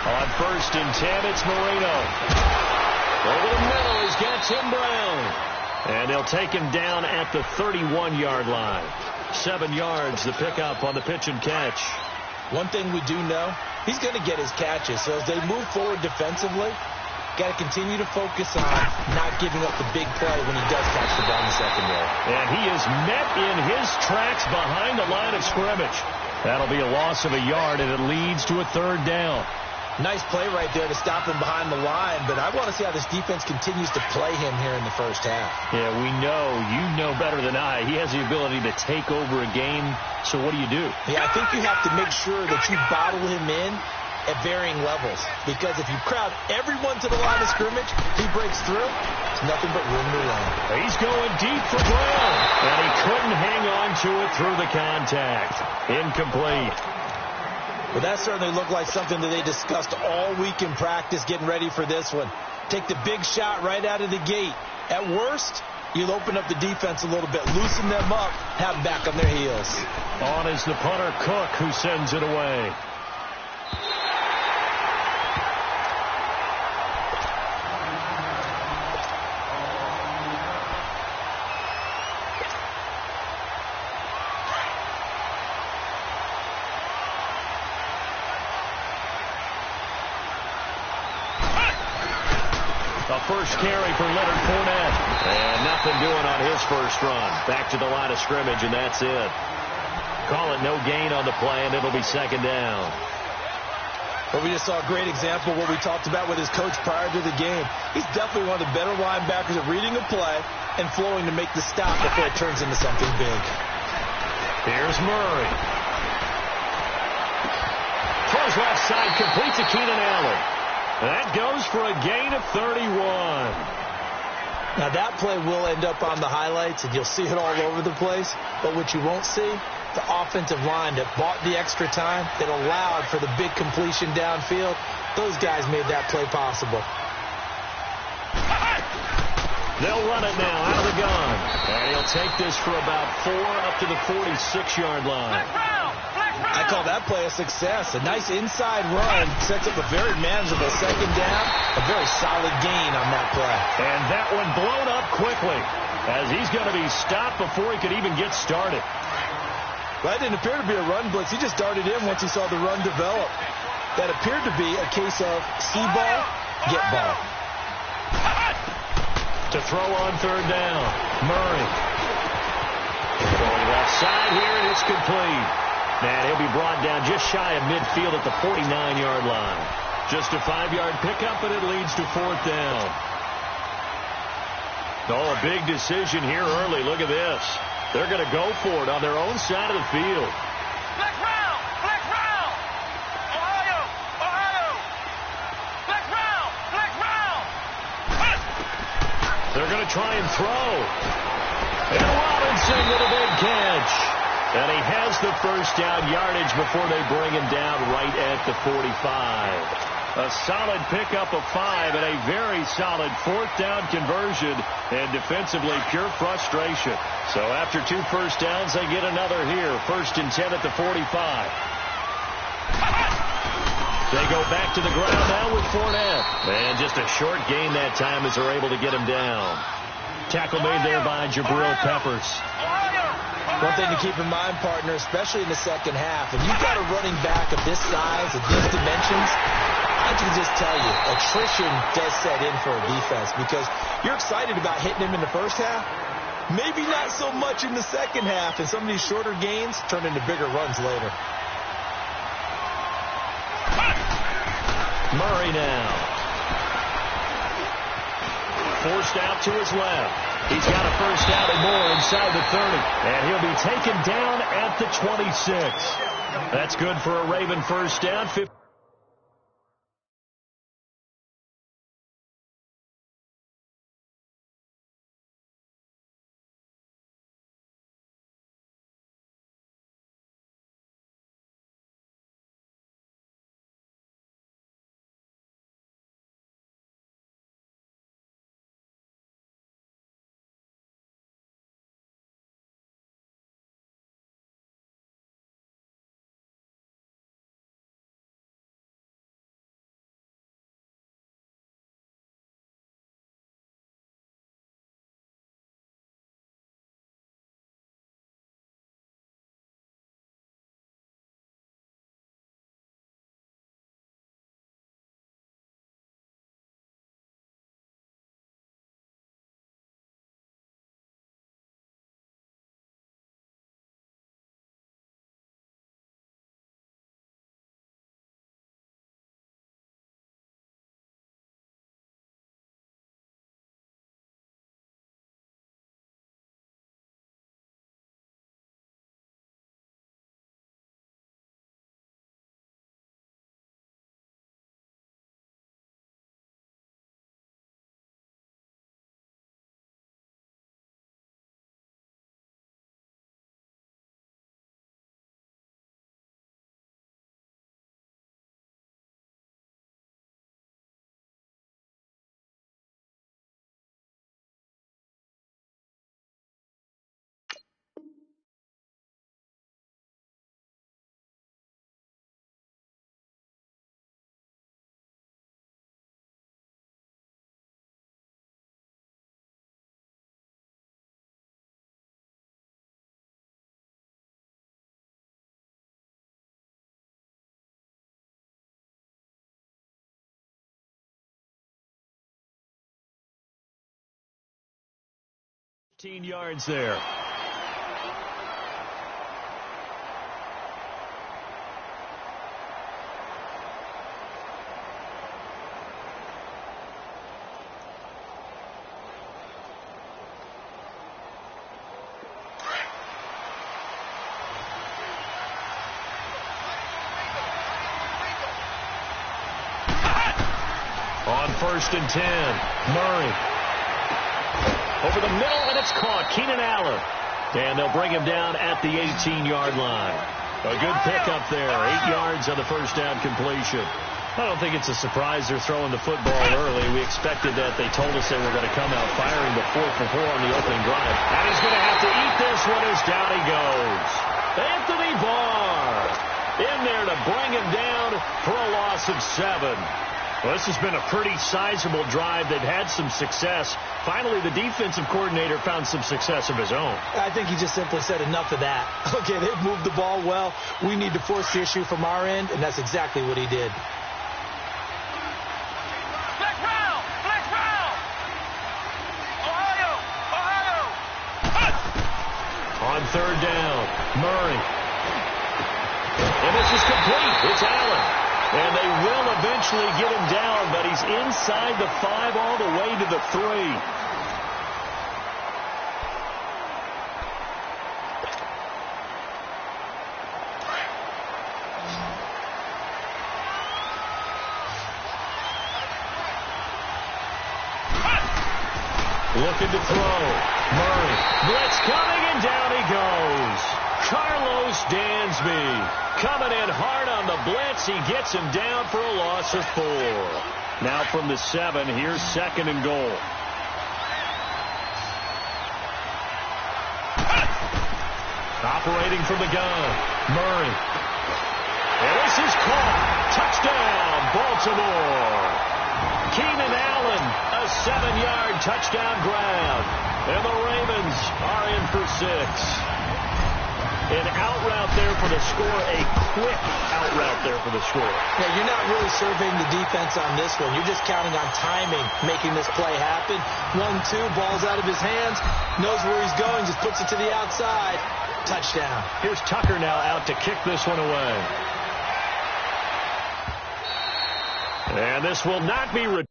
On 1st and 10, it's Marino. Over the middle, he's got Tim Brown. And they'll take him down at the 31-yard line. 7 yards, the pickup on the pitch and catch. One thing we do know, he's going to get his catches. So as they move forward defensively, got to continue to focus on not giving up the big play when he does catch the ball in the secondary. And he is met in his tracks behind the line of scrimmage. That'll be a loss of a yard, and it leads to a 3rd down. Nice play right there to stop him behind the line, but I want to see how this defense continues to play him here in the first half. Yeah, we know. You know better than I. He has the ability to take over a game, so what do you do? Yeah, I think you have to make sure that you bottle him in at varying levels, because if you crowd everyone to the line of scrimmage, he breaks through, there's nothing but room to run. He's going deep for Brown, and he couldn't hang on to it through the contact. Incomplete. Well, that certainly looked like something that they discussed all week in practice getting ready for this one. Take the big shot right out of the gate. At worst, you'll open up the defense a little bit, loosen them up, have them back on their heels. On is the punter, Cook, who sends it away. First carry for Leonard Fournette. And nothing doing on his first run. Back to the line of scrimmage, and that's it. Call it no gain on the play, and it'll be 2nd down. Well, we just saw a great example of what we talked about with his coach prior to the game. He's definitely one of the better linebackers at reading a play and flowing to make the stop before it turns into something big. Here's Murray. Throws left side, completes to Keenan Allen. That goes for a gain of 31. Now, that play will end up on the highlights, and you'll see it all over the place. But what you won't see, the offensive line that bought the extra time, that allowed for the big completion downfield, those guys made that play possible. They'll run it now out of the gun. And he'll take this for about 4 up to the 46-yard line. I call that play a success. A nice inside run sets up a very manageable 2nd down. A very solid gain on that play. And that one blown up quickly as he's going to be stopped before he could even get started. Well, that didn't appear to be a run blitz. He just darted in once he saw the run develop. That appeared to be a case of see ball, get ball. To throw on 3rd down, Murray. Going left side here, and it's complete. And he'll be brought down just shy of midfield at the 49-yard line. Just a 5-yard pickup, and it leads to 4th down. Oh, a big decision here early. Look at this. They're going to go for it on their own side of the field. Black round! Black round! Ohio! Ohio! Black round! Black round! They're going to try and throw. And Robinson with a big catch. And he has the first down yardage before they bring him down right at the 45. A solid pickup of 5 and a very solid 4th down conversion. And defensively, pure frustration. So after 2 first downs, they get another here. 1st and 10 at the 45. They go back to the ground now with Fournette. And just a short gain that time as they're able to get him down. Tackle made there by Jabril Peppers. One thing to keep in mind, partner, especially in the second half, if you've got a running back of this size, of these dimensions, I can just tell you, attrition does set in for a defense because you're excited about hitting him in the first half. Maybe not so much in the second half, and some of these shorter gains turn into bigger runs later. Murray now. Forced out to his left. He's got a first down and more inside the 30. And he'll be taken down at the 26. That's good for a Raven first down. Yards there. On 1st and 10, Murray. Over the middle, and it's caught. Keenan Allen. And they'll bring him down at the 18-yard line. A good pickup there. 8 yards on the first down completion. I don't think it's a surprise they're throwing the football early. We expected that. They told us they were going to come out firing the 4 for 4 on the opening drive. And he's going to have to eat this one as down he goes. Anthony Barr in there to bring him down for a loss of 7. Well, this has been a pretty sizable drive. They've had some success. Finally, the defensive coordinator found some success of his own. I think he just simply said enough of that. Okay, they've moved the ball well. We need to force the issue from our end, and that's exactly what he did. Black round! Black round! Ohio! Ohio! On 3rd down, Murray. And this is complete. It's Allen. And they will eventually get him down, but he's inside the 5 all the way to the 3. Looking to throw. Murray. Blitz coming, and down he goes. Carlos Dansby coming in hard on the blitz. He gets him down for a loss of 4. Now from the 7, here's 2nd and goal. Operating from the gun, Murray. And this is caught. Touchdown, Baltimore. Keenan Allen, a 7-yard touchdown grab. And the Ravens are in for 6. An out route there for the score, a quick out route there for the score. Yeah, you're not really surveying the defense on this one. You're just counting on timing, making this play happen. 1-2, ball's out of his hands, knows where he's going, just puts it to the outside. Touchdown. Here's Tucker now out to kick this one away. And this will not be returned.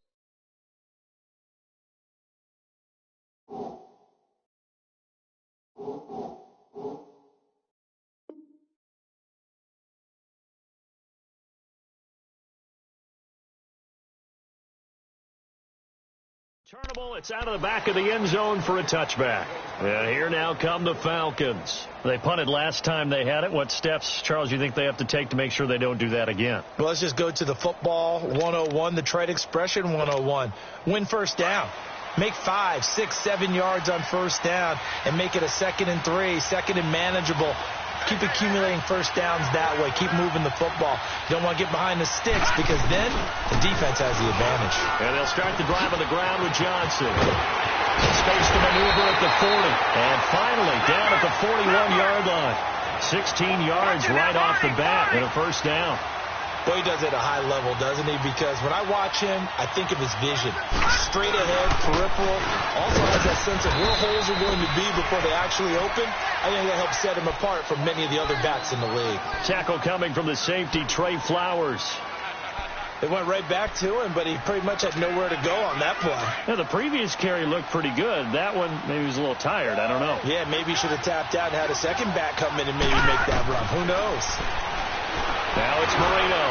Turnable, it's out of the back of the end zone for a touchback. And here now come the Falcons. They punted last time they had it. What steps, Charles, you think they have to take to make sure they don't do that again? Well, let's just go to the football 101, the trade expression 101. Win first down. Make 5, 6, 7 yards on first down and make it a 2nd and 3, 2nd and manageable. Keep accumulating first downs that way. Keep moving the football. You don't want to get behind the sticks because then the defense has the advantage. And they'll start the drive on the ground with Johnson. Space to maneuver at the 40. And finally down at the 41-yard line. 16 yards right off the bat and a first down. Well, he does it at a high level, doesn't he? Because when I watch him, I think of his vision. Straight ahead, peripheral. Also has that sense of where holes are going to be before they actually open. I think that helps set him apart from many of the other backs in the league. Tackle coming from the safety, Trey Flowers. They went right back to him, but he pretty much had nowhere to go on that play. Yeah, the previous carry looked pretty good. That one, maybe he was a little tired. I don't know. Yeah, maybe he should have tapped out and had a second back come in and maybe make that run. Who knows? Now it's Marino.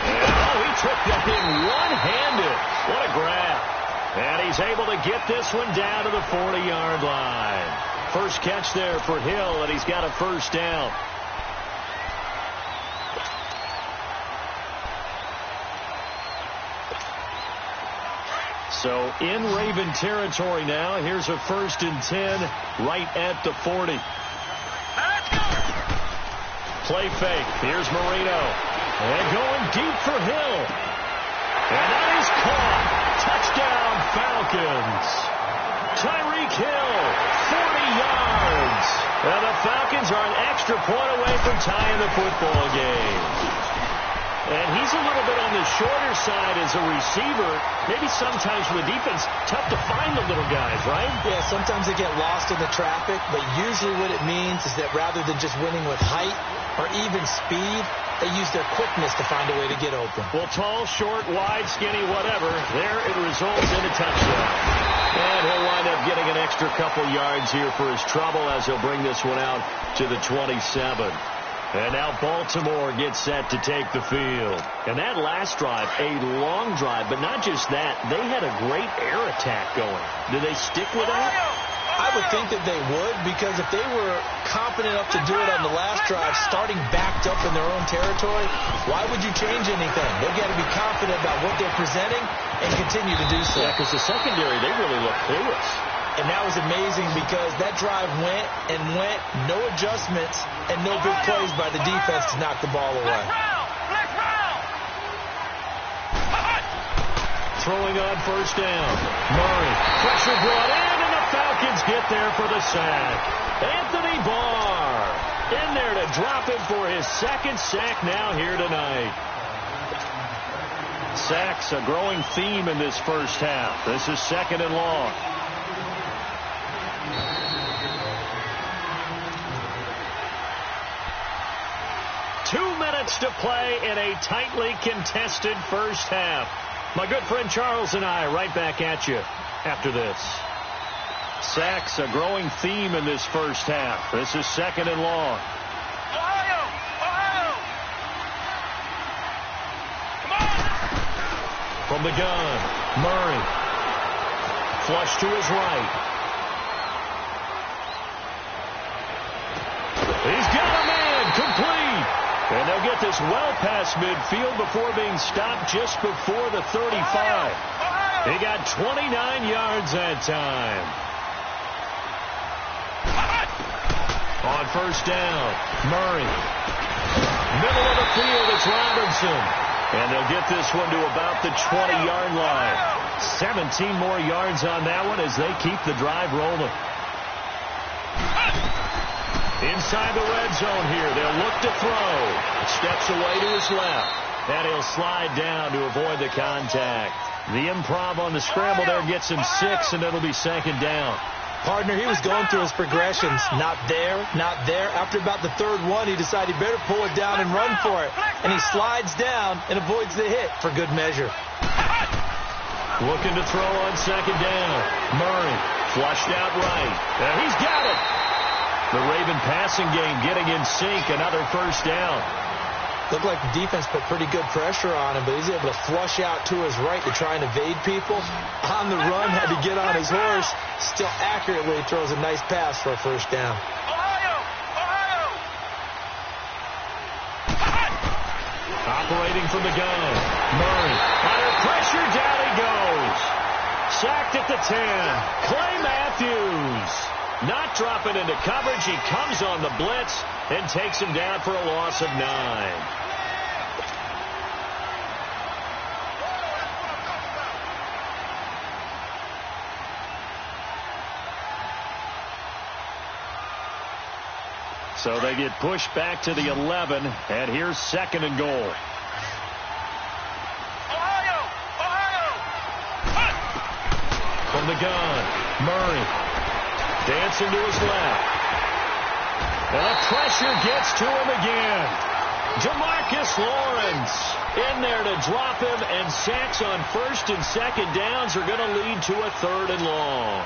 And, he took that in one-handed. What a grab. And he's able to get this one down to the 40-yard line. First catch there for Hill, and he's got a first down. So in Raven territory now. Here's a 1st and 10 right at the 40. Play fake. Here's Marino. And going deep for Hill. And that is caught. Touchdown, Falcons. Tyreek Hill, 40 yards. And the Falcons are an extra point away from tying the football game. And he's a little bit on the shorter side as a receiver. Maybe sometimes for the defense, tough to find the little guys, right? Yeah, sometimes they get lost in the traffic, but usually what it means is that rather than just winning with height or even speed, they use their quickness to find a way to get open. Well, tall, short, wide, skinny, whatever, there it results in a touchdown. And he'll wind up getting an extra couple yards here for his trouble as he'll bring this one out to the 27. And now Baltimore gets set to take the field. And that last drive, a long drive, but not just that. They had a great air attack going. Do they stick with that? I would think that they would, because if they were confident enough to do it on the last drive, starting backed up in their own territory, why would you change anything? They've got to be confident about what they're presenting and continue to do so. Yeah, because the secondary, they really look clueless. And that was amazing because that drive went and went, no adjustments, and no big plays by the defense to knock the ball away. Throwing on first down. Murray. Pressure brought in, and the Falcons get there for the sack. Anthony Barr in there to drop it for his 2nd sack now here tonight. Sacks a growing theme in this first half. This is 2nd and long. To play in a tightly contested first half. My good friend Charles and I right back at you after this. Sacks a growing theme in this first half. This is 2nd and long. Ohio! Ohio! Come on! From the gun, Murray. Flush to his right. He's got a man, complete. And they'll get this well past midfield before being stopped just before the 35. He got 29 yards that time. On first down, Murray. Middle of the field, it's Robinson. And they'll get this one to about the 20-yard line. 17 more yards on that one as they keep the drive rolling. Inside the red zone here. They'll look to throw. Steps away to his left. And he'll slide down to avoid the contact. The improv on the scramble there gets him 6, and it'll be second down. Partner, he was going through his progressions. Not there, not there. After about the third one, he decided he better pull it down and run for it. And he slides down and avoids the hit for good measure. Looking to throw on second down. Murray flushed out right. He's got it. The Raven passing game getting in sync. Another first down. Looked like the defense put pretty good pressure on him, but he's able to flush out to his right to try and evade people. On the run, had to get on his horse. Still accurately throws a nice pass for a first down. Operating from the gun. Murray under pressure. Down he goes. Sacked at the 10. Clay Matthews. Not dropping into coverage. He comes on the blitz and takes him down for a loss of 9. So they get pushed back to the 11, and here's second and goal. From the gun, Murray dancing to his left. And the pressure gets to him again. Jamarcus Lawrence in there to drop him, and sacks on first and second downs are going to lead to a third and long.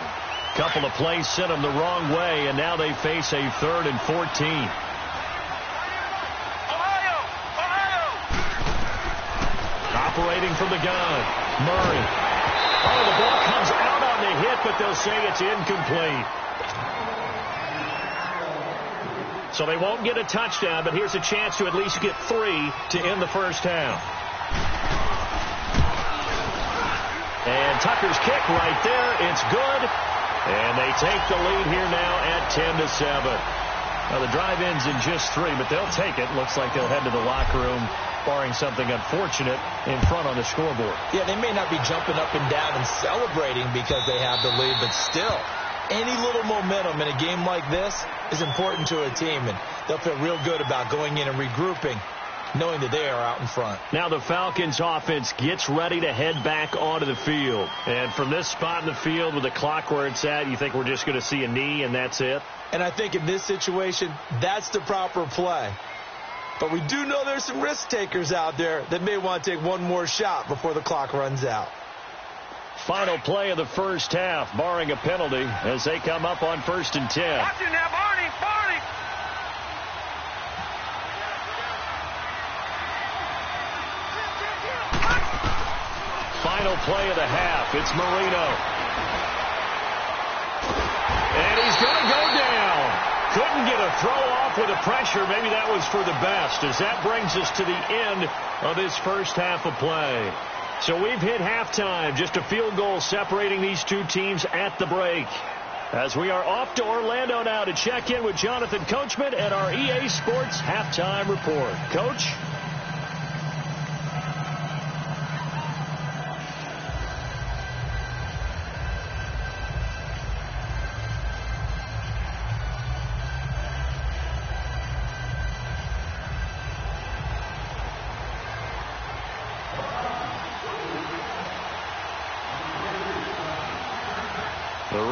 Couple of plays sent them the wrong way, and now they face a 3rd and 14. Operating from the gun, Murray. Oh, the ball comes out on the hit, but they'll say it's incomplete. So they won't get a touchdown, but here's a chance to at least get 3 to end the first half. And Tucker's kick right there. It's good. And they take the lead here now at 10-7. Now the drive ends in just 3, but they'll take it. Looks like they'll head to the locker room, barring something unfortunate in front on the scoreboard. Yeah, they may not be jumping up and down and celebrating because they have the lead, but still, any little momentum in a game like this is important to a team, and they'll feel real good about going in and regrouping, knowing that they are out in front. Now the Falcons offense gets ready to head back onto the field. And from this spot in the field with the clock where it's at, you think we're just going to see a knee and that's it? And I think in this situation, that's the proper play. But we do know there's some risk takers out there that may want to take one more shot before the clock runs out. Final play of the first half, barring a penalty, as they come up on 1st and 10. Watch it now, Barney, Barney. Final play of the half. It's Marino. And he's going to go down. Couldn't get a throw off with the pressure. Maybe that was for the best, as that brings us to the end of this first half of play. So we've hit halftime. Just a field goal separating these two teams at the break. As we are off to Orlando now to check in with Jonathan Coachman at our EA Sports Halftime Report. Coach?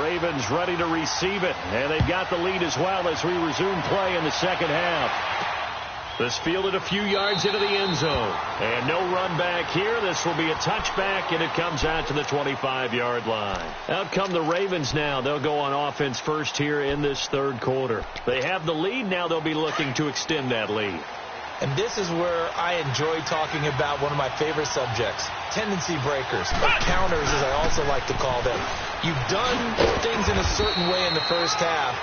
Ravens ready to receive it, and they've got the lead as well as we resume play in the second half. This fielded a few yards into the end zone, and no run back here. This will be a touchback, and it comes out to the 25-yard line. Out come the Ravens now. They'll go on offense first here in this third quarter. They have the lead. Now they'll be looking to extend that lead. And this is where I enjoy talking about one of my favorite subjects, tendency breakers, or counters as I also like to call them. You've done things in a certain way in the first half,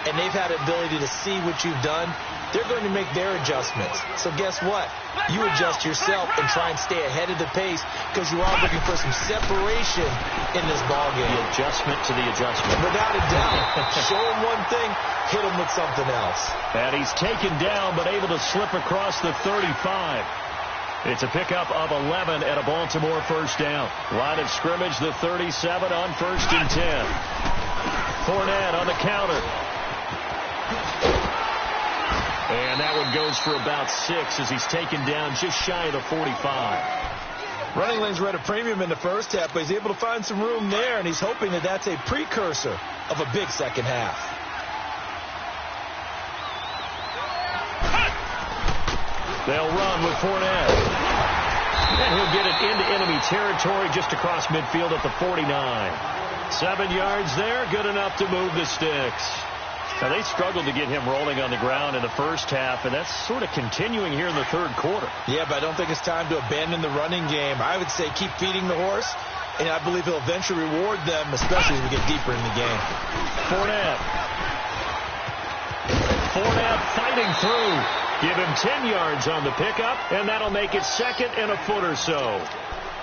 and they've had the ability to see what you've done. They're going to make their adjustments. So guess what? You adjust yourself and try and stay ahead of the pace because you are looking for some separation in this ballgame. The adjustment to the adjustment. Without a doubt. Show them one thing, hit them with something else. And he's taken down but able to slip across the 35. It's a pickup of 11 and a Baltimore first down. Line of scrimmage, the 37 on 1st and 10. Fournette on the counter. And that one goes for about 6 as he's taken down just shy of the 45. Running lanes were at a premium in the first half, but he's able to find some room there, and he's hoping that that's a precursor of a big second half. They'll run with Fournette. And he'll get it into enemy territory just across midfield at the 49. 7 yards there, good enough to move the sticks. Now, they struggled to get him rolling on the ground in the first half, and that's sort of continuing here in the third quarter. Yeah, but I don't think it's time to abandon the running game. I would say keep feeding the horse, and I believe he'll eventually reward them, especially as we get deeper in the game. Fournette fighting through. Give him 10 yards on the pickup, and that'll make it 2nd and a foot or so.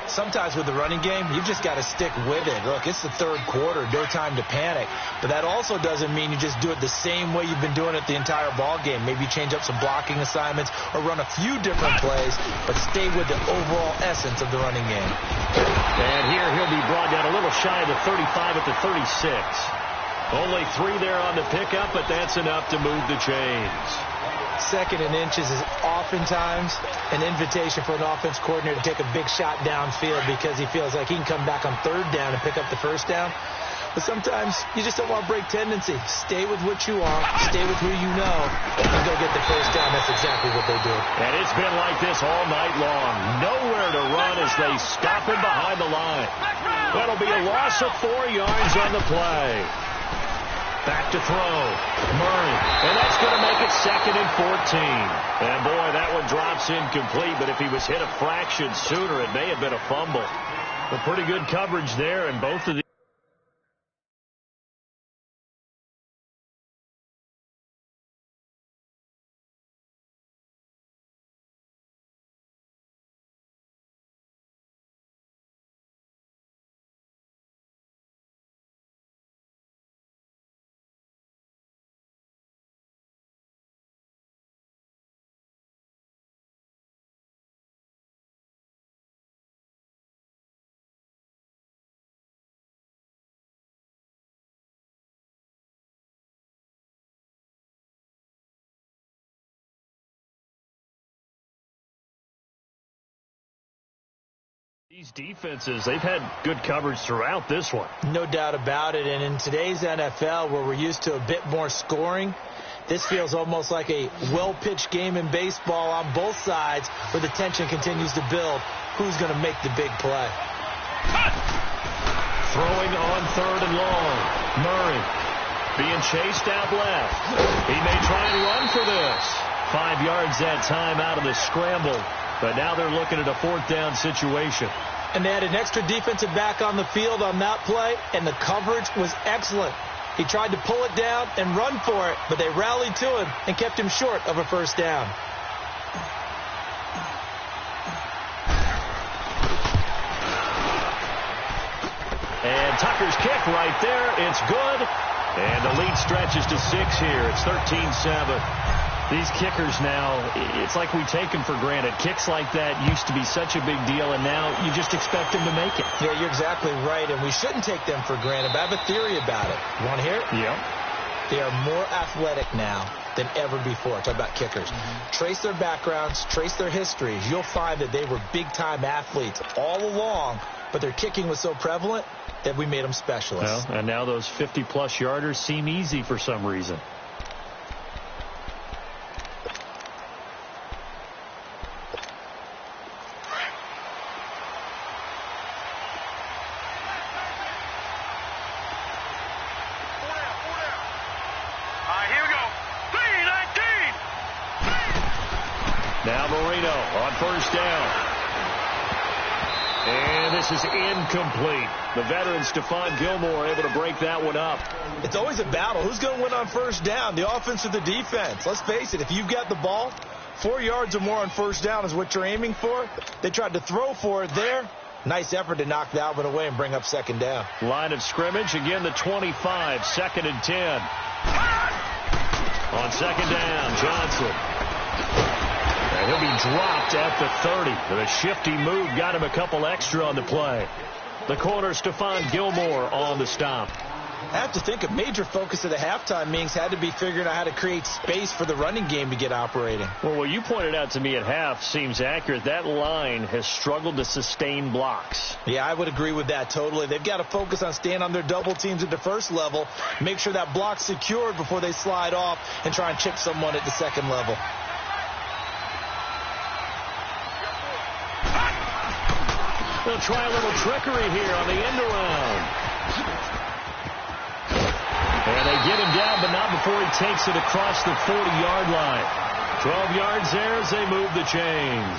Sometimes with the running game, you've just got to stick with it. Look, it's the third quarter, no time to panic. But that also doesn't mean you just do it the same way you've been doing it the entire ball game. Maybe change up some blocking assignments or run a few different plays, but stay with the overall essence of the running game. And here he'll be brought down a little shy of the 35 at the 36. Only 3 there on the pickup, but that's enough to move the chains. 2nd and inches is oftentimes an invitation for an offense coordinator to take a big shot downfield because he feels like he can come back on 3rd down and pick up the 1st down. But sometimes you just don't want to break tendency. Stay with what you are, stay with who you know, and go get the 1st down. That's exactly what they do. And it's been like this all night long. Nowhere to run as they stop him behind the line. That'll be a loss of 4 yards on the play. Back to throw. Murray. And that's going to make it 2nd and 14. And, boy, that one drops incomplete. But if he was hit a fraction sooner, it may have been a fumble. But pretty good coverage there, and both of the these defenses, they've had good coverage throughout this one. No doubt about it. And in today's NFL, where we're used to a bit more scoring, this feels almost like a well-pitched game in baseball on both sides where the tension continues to build. Who's going to make the big play? Throwing on 3rd and long. Murray being chased out left. He may try and run for this. 5 yards that time out of the scramble. But now they're looking at a 4th down situation. And they had an extra defensive back on the field on that play, and the coverage was excellent. He tried to pull it down and run for it, but they rallied to him and kept him short of a 1st down. And Tucker's kick right there. It's good. And the lead stretches to 6 here. It's 13-7. These kickers now, it's like we take them for granted. Kicks like that used to be such a big deal, and now you just expect them to make it. Yeah, you're exactly right, and we shouldn't take them for granted. But I have a theory about it. You want to hear it? Yeah. They are more athletic now than ever before. Talk about kickers. Trace their backgrounds, trace their histories. You'll find that they were big-time athletes all along, but their kicking was so prevalent that we made them specialists. Well, and now those 50-plus yarders seem easy for some reason. Now Marino on 1st down. And this is incomplete. The veteran Stephon Gilmore able to break that one up. It's always a battle. Who's going to win on 1st down, the offense or the defense? Let's face it, if you've got the ball, 4 yards or more on 1st down is what you're aiming for. They tried to throw for it there. Nice effort to knock that one away and bring up 2nd down. Line of scrimmage, again the 25, 2nd and 10. On 2nd down, Johnson. And he'll be dropped at the 30. The shifty move got him a couple extra on the play. The corner, Stephon Gilmore on the stop. I have to think a major focus of the halftime meetings had to be figuring out how to create space for the running game to get operating. Well, what you pointed out to me at half seems accurate. That line has struggled to sustain blocks. Yeah, I would agree with that totally. They've got to focus on staying on their double teams at the first level, make sure that block's secured before they slide off and try and chip someone at the second level. They'll try a little trickery here on the end around. And they get him down, but not before he takes it across the 40-yard line. 12 yards there as they move the chains.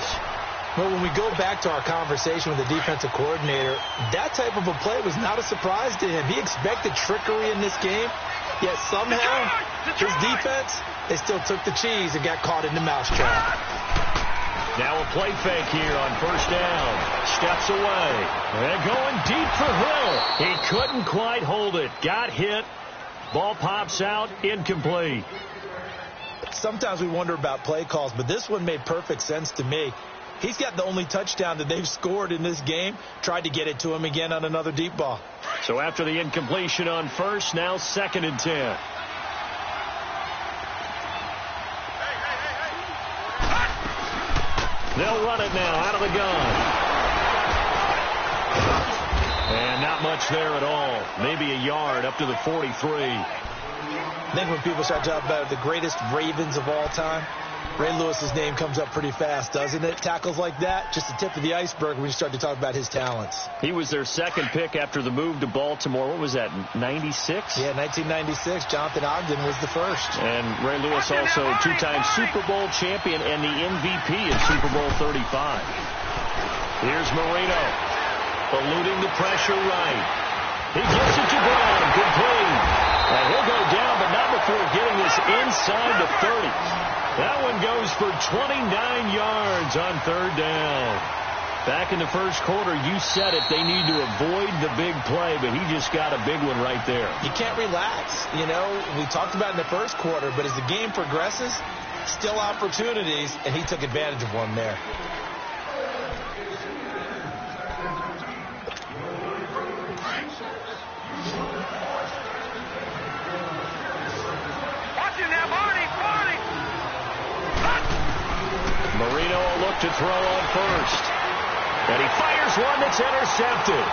Well, when we go back to our conversation with the defensive coordinator, that type of a play was not a surprise to him. He expected trickery in this game, yet somehow his defense, they still took the cheese and got caught in the mousetrap. Now a play fake here on first down. Steps away. And going deep for Hill. He couldn't quite hold it. Got hit. Ball pops out. Incomplete. Sometimes we wonder about play calls, but this one made perfect sense to me. He's got the only touchdown that they've scored in this game. Tried to get it to him again on another deep ball. So after the incompletion on first, now 2nd and 10. They'll run it now out of the gun. And not much there at all. Maybe a yard up to the 43. I think when people start talking about the greatest Ravens of all time, Ray Lewis's name comes up pretty fast, doesn't it? Tackles like that, just the tip of the iceberg when you start to talk about his talents. He was their second pick after the move to Baltimore. What was that, 96? Yeah, 1996. Jonathan Ogden was the first. And Ray Lewis also two-time Super Bowl champion and the MVP in Super Bowl 35. Here's Marino, eluding the pressure right. He gets it to Brown, complete. And he'll go down, but not before getting this inside the 30. That one goes for 29 yards on third down. Back in the first quarter, you said it, they need to avoid the big play, but he just got a big one right there. You can't relax. You know, we talked about it in the first quarter, but as the game progresses, still opportunities, and he took advantage of one there. Marino will look to throw on first. And he fires one that's intercepted.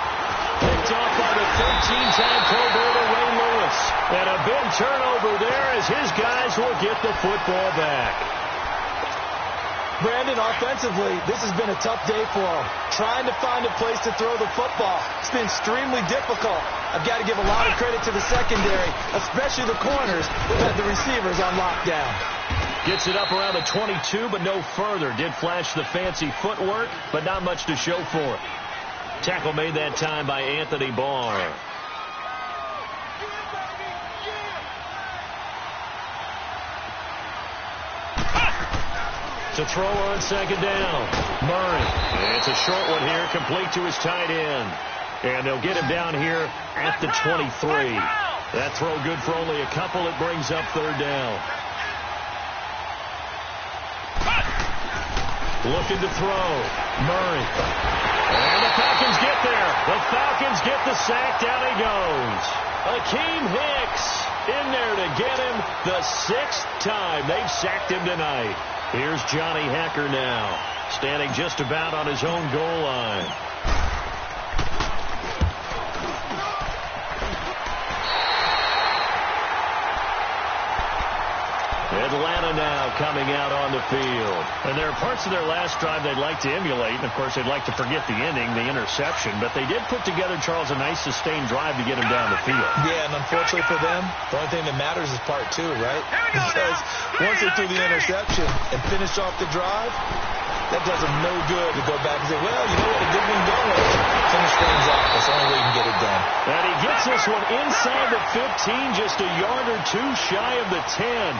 Picked off by the 13-time Pro Bowler Ray Lewis. And a big turnover there as his guys will get the football back. Brandon, offensively, this has been a tough day for him. Trying to find a place to throw the football. It's been extremely difficult. I've got to give a lot of credit to the secondary, especially the corners who had the receivers on lockdown. Gets it up around the 22, but no further. Did flash the fancy footwork, but not much to show for it. Tackle made that time by Anthony Barr. To throw on second down. Murray. It's a short one here, complete to his tight end. And they'll get him down here at the 23. That throw good for only a couple. It brings up third down. Looking to throw. Murray. And the Falcons get there. The Falcons get the sack. Down he goes. Akeem Hicks in there to get him the 6th time they've sacked him tonight. Here's Johnny Hacker now, standing just about on his own goal line. Atlanta now coming out on the field. And there are parts of their last drive they'd like to emulate. And, of course, they'd like to forget the ending, the interception. But they did put together, Charles, a nice sustained drive to get him down the field. Yeah, and unfortunately for them, the only thing that matters is part 2, right? Because once they threw the interception and finished off the drive, that does them no good to go back and say, well, you know what, a good one going. Finish things off. That's the only way you can get it done. And he gets this one inside the 15, just a yard or two shy of the 10.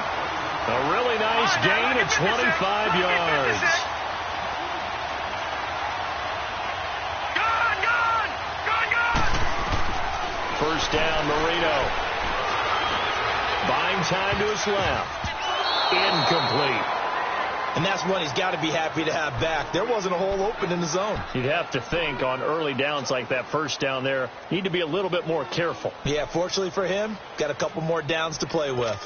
A really nice gain of 25 yards. First down, Marino. Buying time to his left. Incomplete. And that's one he's got to be happy to have back. There wasn't a hole open in the zone. You'd have to think on early downs like that first down there, need to be a little bit more careful. Yeah, fortunately for him, got a couple more downs to play with.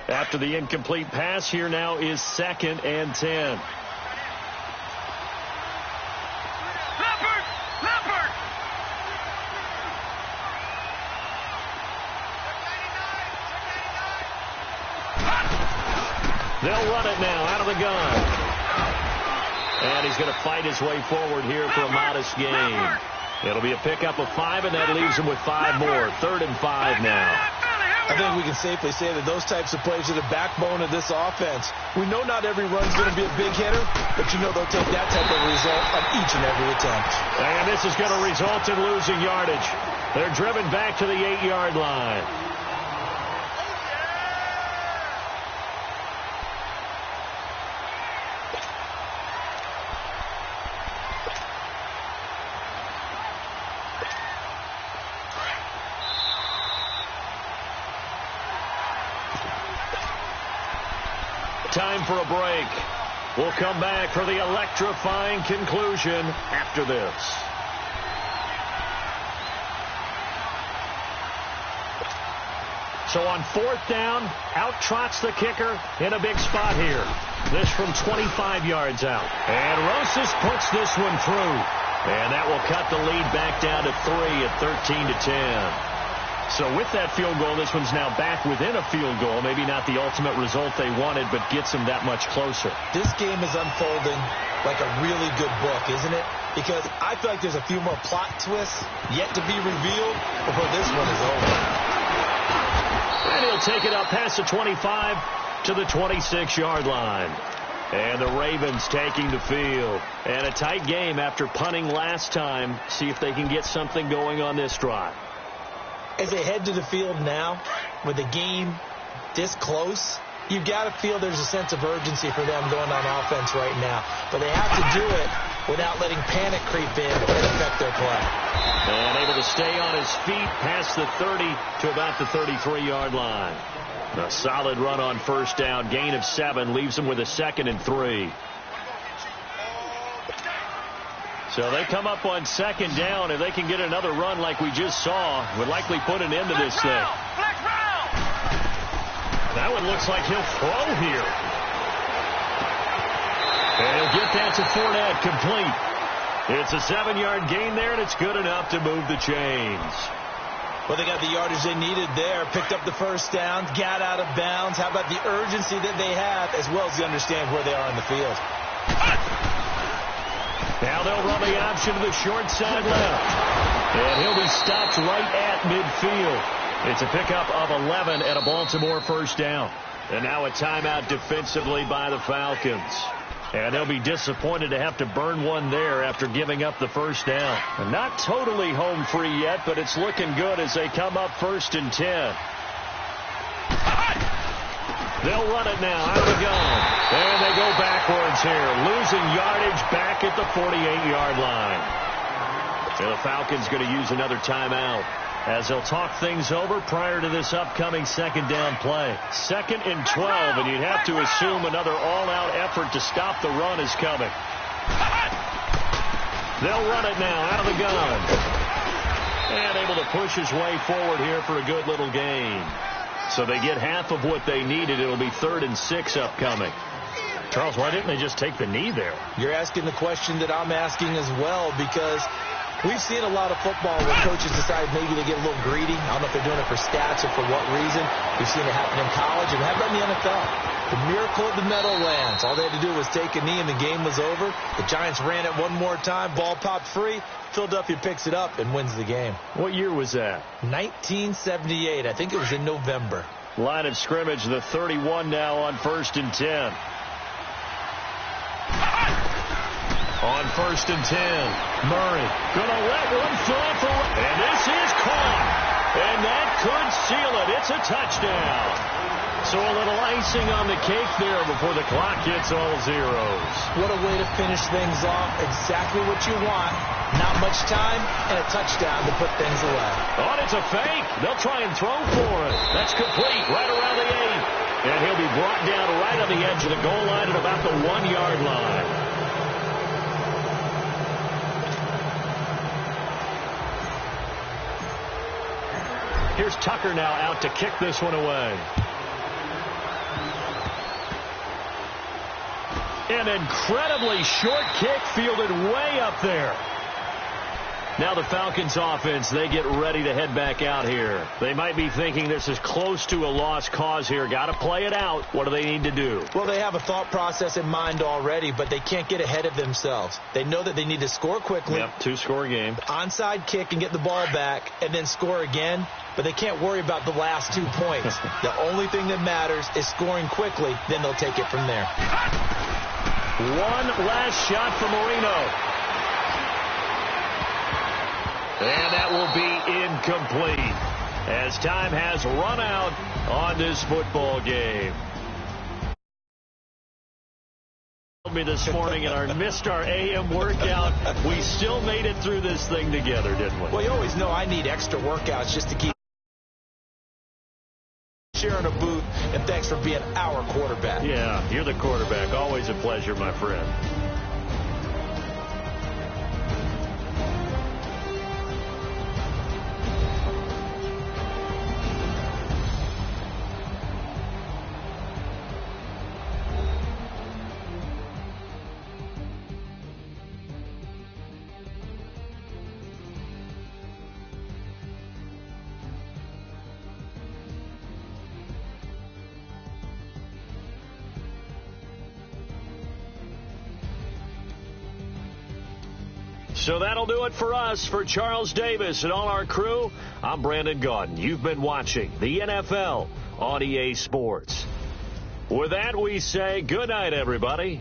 After the incomplete pass, here now is 2nd and 10. They'll run it now out of the gun. And he's going to fight his way forward here for a modest gain. It'll be a pickup of 5, and that leaves him with 5 more. 3rd and 5 now. I think we can safely say that those types of plays are the backbone of this offense. We know not every run's going to be a big hitter, but you know they'll take that type of result on each and every attempt. And this is going to result in losing yardage. They're driven back to the 8-yard line. Time for a break. We'll come back for the electrifying conclusion after this. So on 4th down, out trots the kicker in a big spot here. This from 25 yards out. And Rosas puts this one through. And that will cut the lead back down to 3 at 13-10. So with that field goal, this one's now back within a field goal. Maybe not the ultimate result they wanted, but gets them that much closer. This game is unfolding like a really good book, isn't it? Because I feel like there's a few more plot twists yet to be revealed before this one is over. And he'll take it up past the 25 to the 26-yard line. And the Ravens taking the field. And a tight game after punting last time. See if they can get something going on this drive. As they head to the field now, with the game this close, you've got to feel there's a sense of urgency for them going on offense right now. But they have to do it without letting panic creep in and affect their play. And able to stay on his feet past the 30 to about the 33-yard line. A solid run on 1st down. Gain of 7 leaves him with a 2nd and 3. So they come up on 2nd down. If they can get another run like we just saw, would likely put an end to this thing. That one looks like he'll throw here. And he'll get that to Fournette, complete. It's a 7-yard gain there, and it's good enough to move the chains. Well, they got the yardage they needed there, picked up the 1st down, got out of bounds. How about the urgency that they have, as well as they understand where they are in the field. Now they'll run the option to the short side left. And he'll be stopped right at midfield. It's a pickup of 11 and a Baltimore 1st down. And now a timeout defensively by the Falcons. And they'll be disappointed to have to burn one there after giving up the 1st down. And not totally home free yet, but it's looking good as they come up 1st and 10. They'll run it now out of the gun. And they go backwards here, losing yardage back at the 48-yard line. And the Falcons going to use another timeout as they'll talk things over prior to this upcoming 2nd down play. 2nd and 12, and you'd have to assume another all-out effort to stop the run is coming. They'll run it now out of the gun. And able to push his way forward here for a good little gain. So they get half of what they needed. It'll be 3rd and 6 upcoming. Charles, why didn't they just take the knee there? You're asking the question that I'm asking as well, because we've seen a lot of football where coaches decide maybe they get a little greedy. I don't know if they're doing it for stats or for what reason. We've seen it happen in college, and how about in the NFL? The miracle of the Meadowlands. All they had to do was take a knee, and the game was over. The Giants ran it one more time. Ball popped free. Philadelphia picks it up and wins the game. What year was that? 1978. I think it was in November. Line of scrimmage, the 31 now on 1st and 10. On 1st and 10, Murray gonna let one fly for, and this is caught, and that could seal it. It's a touchdown. So a little icing on the cake there before the clock hits all zeros. What a way to finish things off. Exactly what you want. Not much time and a touchdown to put things away. Oh, it's a fake. They'll try and throw for it. That's complete right around the 8. And he'll be brought down right on the edge of the goal line at about the 1-yard line. Here's Tucker now out to kick this one away. An incredibly short kick fielded way up there. Now the Falcons offense, they get ready to head back out here. They might be thinking this is close to a lost cause here. Got to play it out. What do they need to do? Well, they have a thought process in mind already, but they can't get ahead of themselves. They know that they need to score quickly. Yep, 2-score game. Onside kick and get the ball back and then score again. But they can't worry about the last 2 points. The only thing that matters is scoring quickly. Then they'll take it from there. One last shot for Marino. And that will be incomplete as time has run out on this football game. Me this morning and missed our AM workout. We still made it through this thing together, didn't we? Well, you always know I need extra workouts just to keep sharing a booth, and thanks for being our quarterback. Yeah, you're the quarterback. Always a pleasure, my friend. So that'll do it for us. For Charles Davis and all our crew, I'm Brandon Gaudin. You've been watching the NFL on EA Sports. With that, we say good night, everybody.